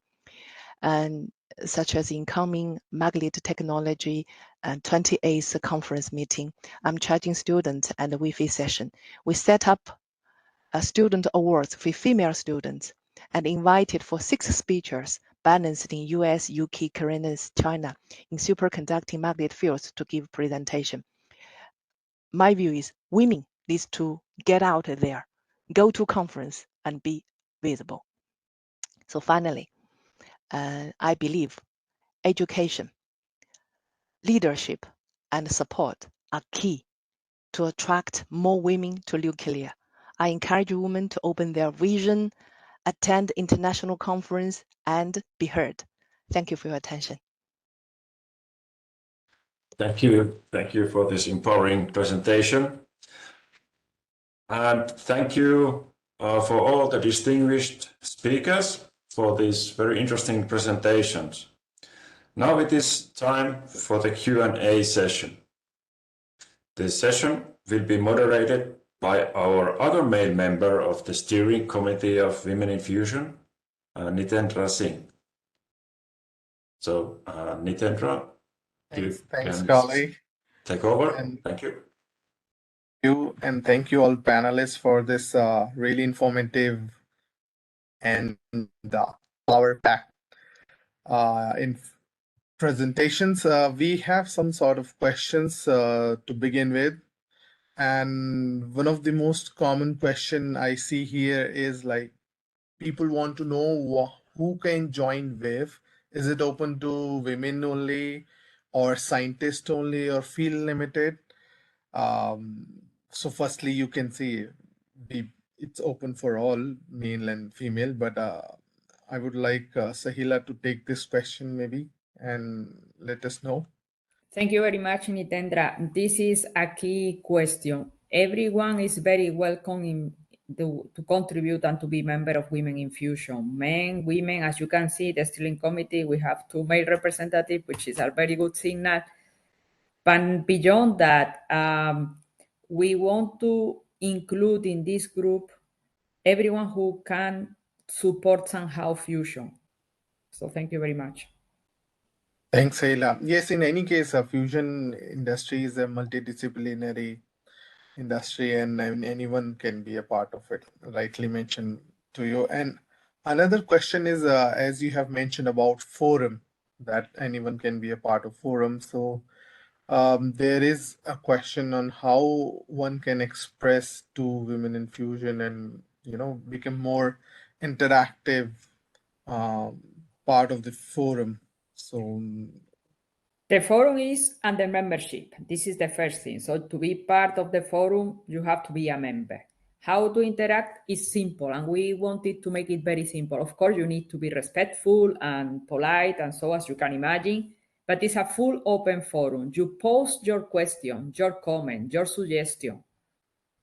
and such as incoming magnet technology and 28th conference meeting. I'm charging students and WiF session. We set up a student awards for female students and invited for 6 speakers balanced in US, UK, Korea, and China in superconducting magnet fields to give presentation. My view is women need to get out there, go to conference and be visible. So finally, I believe education, leadership, and support are key to attract more women to nuclear. I encourage women to open their vision, attend international conference, and be heard. Thank you for your attention. Thank you. Thank you for this empowering presentation. And thank you for all the distinguished speakers for these very interesting presentations. Now it is time for the Q&A session. This session will be moderated by our other male member of the Steering Committee of Women in Fusion, Nitendra Singh. So, Nitendra, Thanks, Kalle. Take over. And thank you. And thank you all panelists for this really informative and power-packed in presentations. We have some sort of questions to begin with. And one of the most common question I see here is like people want to know who can join WiF. Is it open to women only, or scientists only, or field limited? So firstly, you can see it's open for all, male and female, but I would like Sehila to take this question maybe and let us know. Thank you very much, Nitendra. This is a key question. Everyone is very welcome to contribute and to be member of Women in Fusion. Men, women, as you can see, the steering committee, we have 2 male representatives, which is a very good signal. But beyond that, we want to include in this group everyone who can support somehow fusion. So thank you very much. Thanks, Sehila. Yes, in any case, a fusion industry is a multidisciplinary industry, and anyone can be a part of it, rightly mentioned to you. And another question is, as you have mentioned about forum, that anyone can be a part of forum. So there is a question on how one can express to women in fusion and become more interactive part of the forum. So the forum is under membership. This is the first thing. So to be part of the forum, you have to be a member. How to interact is simple, and we wanted to make it very simple. Of course, you need to be respectful and polite, and so as you can imagine, but it's a full open forum. You post your question, your comment, your suggestion,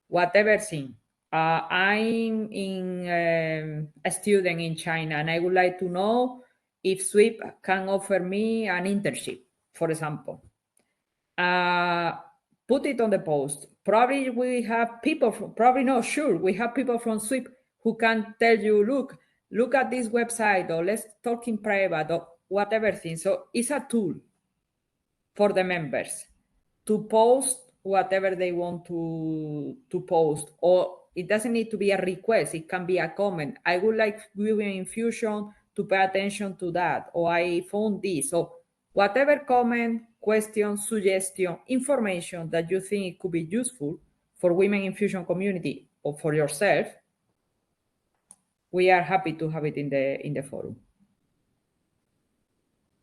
whatever thing. I'm a student in China, and I would like to know if SWIP can offer me an internship, for example. Put it on the post. Probably we have people from, probably not sure, we have people from SWIP who can tell you, look at this website, or let's talk in private, or whatever thing. So it's a tool for the members to post whatever they want to post, or it doesn't need to be a request. It can be a comment. I would like Women in Fusion to pay attention to that, or I found this. So whatever comment, question, suggestion, information that you think it could be useful for Women in Fusion community or for yourself, we are happy to have it in the forum.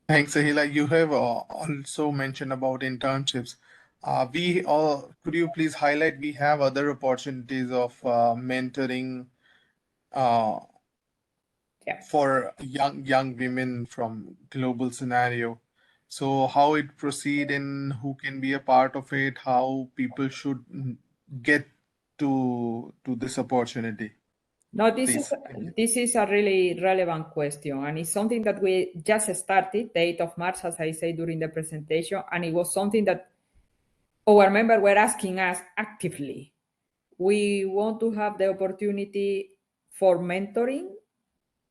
Thanks, Sehila. You have also mentioned about internships. Could you please highlight, we have other opportunities of mentoring for young women from global scenario. So how it proceed and who can be a part of it, how people should get to this opportunity. No, this is a really relevant question, and it's something that we just started the 8th of March, as I said during the presentation, and it was something that our members were asking us actively. We want to have the opportunity for mentoring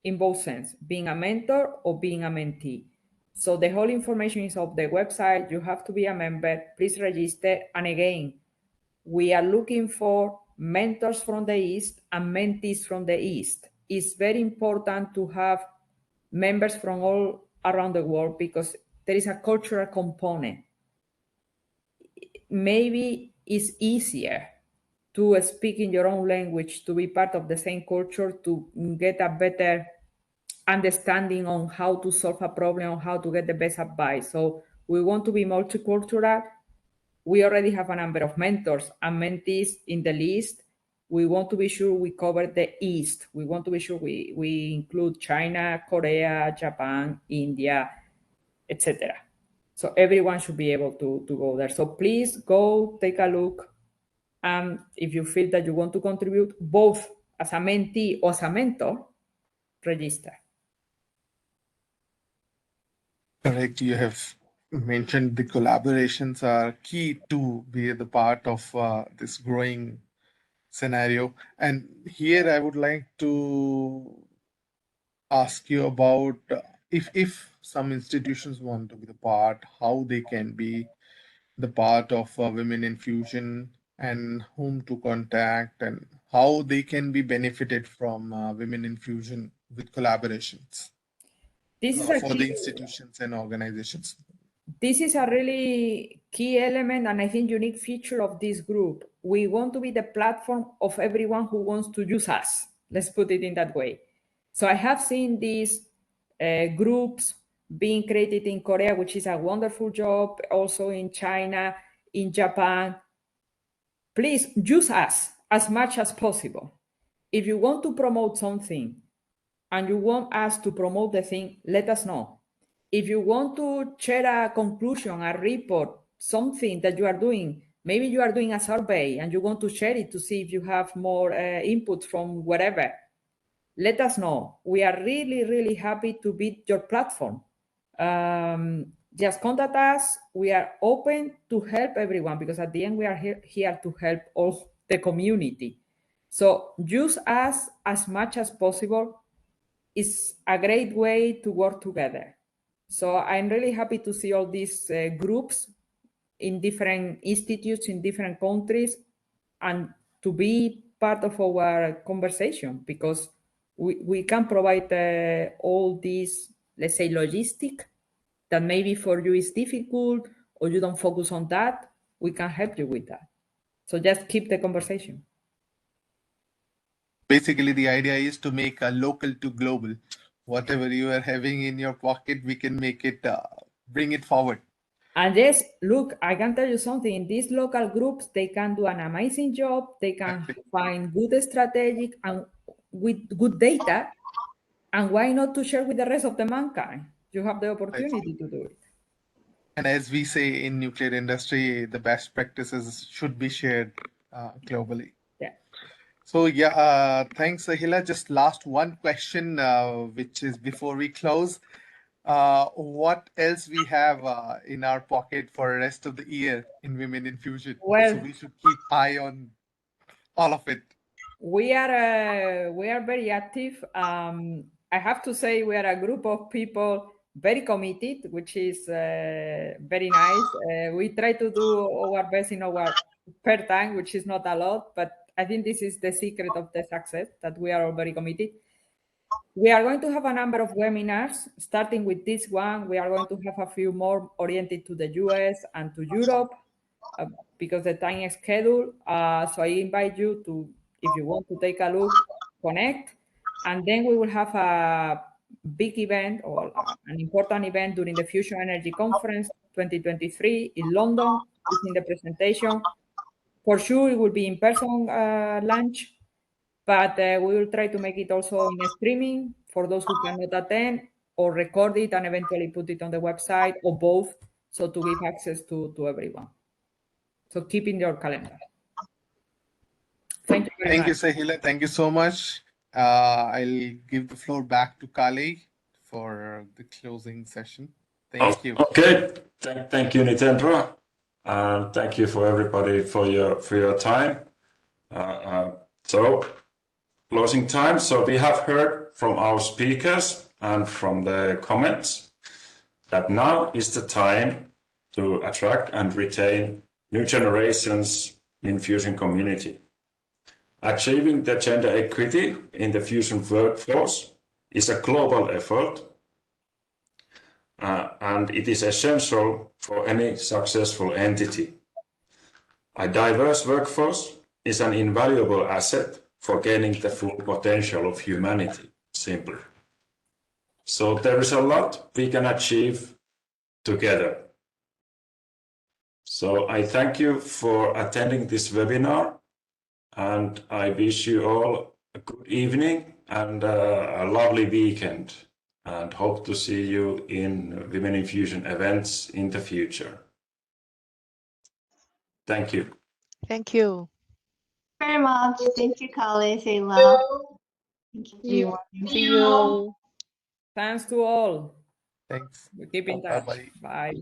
in both sense, being a mentor or being a mentee. So the whole information is on the website. You have to be a member. Please register. And again, we are looking for mentors from the East and mentees from the East. It's very important to have members from all around the world because there is a cultural component. Maybe it's easier to speak in your own language, to be part of the same culture, to get a better understanding on how to solve a problem, on how to get the best advice. So we want to be multicultural. We already have a number of mentors and mentees in the list. We want to be sure we cover the East. We want to be sure we include China, Korea, Japan, India, etc. So everyone should be able to go there. So please go take a look. And if you feel that you want to contribute both as a mentee or as a mentor, register. Correct. You have mentioned the collaborations are key to be the part of this growing scenario. And here I would like to ask you about if some institutions want to be the part, how they can be the part of Women in Fusion and whom to contact and how they can be benefited from Women in Fusion with collaborations This is for the institutions and organizations. this is a really key element and I think unique feature of this group. We want to be the platform of everyone who wants to use us. Let's put it in that way. So I have seen these groups being created in Korea, which is a wonderful job, also in China, in Japan. Please use us as much as possible. If you want to promote something and you want us to promote the thing, let us know. If you want to share a conclusion, a report, something that you are doing, maybe you are doing a survey and you want to share it to see if you have more input from wherever, let us know. We are really, really happy to be your platform. Just contact us. We are open to help everyone because at the end we are here to help all the community. So use us as much as possible. It's a great way to work together. So I'm really happy to see all these groups in different institutes in different countries and to be part of our conversation because we can provide all these, let's say, logistic that maybe for you is difficult or you don't focus on that. We can help you with that. So just keep the conversation. Basically, the idea is to make a local to global. Whatever you are having in your pocket, we can make it, bring it forward. And yes, look, I can tell you something. In these local groups, they can do an amazing job. They can find good strategic and with good data. And why not to share with the rest of the mankind? You have the opportunity to do it. And as we say in nuclear industry, the best practices should be shared globally. Yeah. So yeah, thanks, Sehila. Just last one question, which is before we close. What else we have in our pocket for the rest of the year in Women in Fusion? Well, so we should keep eye on all of it. We are very active. I have to say we are a group of people very committed, which is very nice. We try to do our best in our spare time, which is not a lot, but I think this is the secret of the success, that we are all very committed. We are going to have a number of webinars, starting with this one. We are going to have a few more oriented to the US and to Europe because the time is scheduled. So I invite you to, if you want to take a look, connect. And then we will have a big event or an important event during the Fusion Energy Conference 2023 in London. It's in the presentation. For sure, it will be in person lunch. But we will try to make it also in streaming for those who cannot attend, or record it and eventually put it on the website, or both, so to give access to everyone. So keep in your calendar. Thank you very much. Thank you, Sehila. Thank you so much. I'll give the floor back to Kalle for the closing session. Thank you. Okay. Thank you, Nitendra. And thank you for everybody for your time. So closing time. So we have heard from our speakers and from the comments that now is the time to attract and retain new generations in fusion community. Achieving the gender equity in the fusion workforce is a global effort, and it is essential for any successful entity. A diverse workforce is an invaluable asset for gaining the full potential of humanity, simply. So there is a lot we can achieve together. So I thank you for attending this webinar, and I wish you all a good evening and a lovely weekend, and hope to see you in Women in Fusion events in the future. Thank you. Thank you. Very much. Thank you, Kalle, Sehila. Thank you. See you. Thanks to all. Thanks. We keep in touch. Bye-bye. Bye.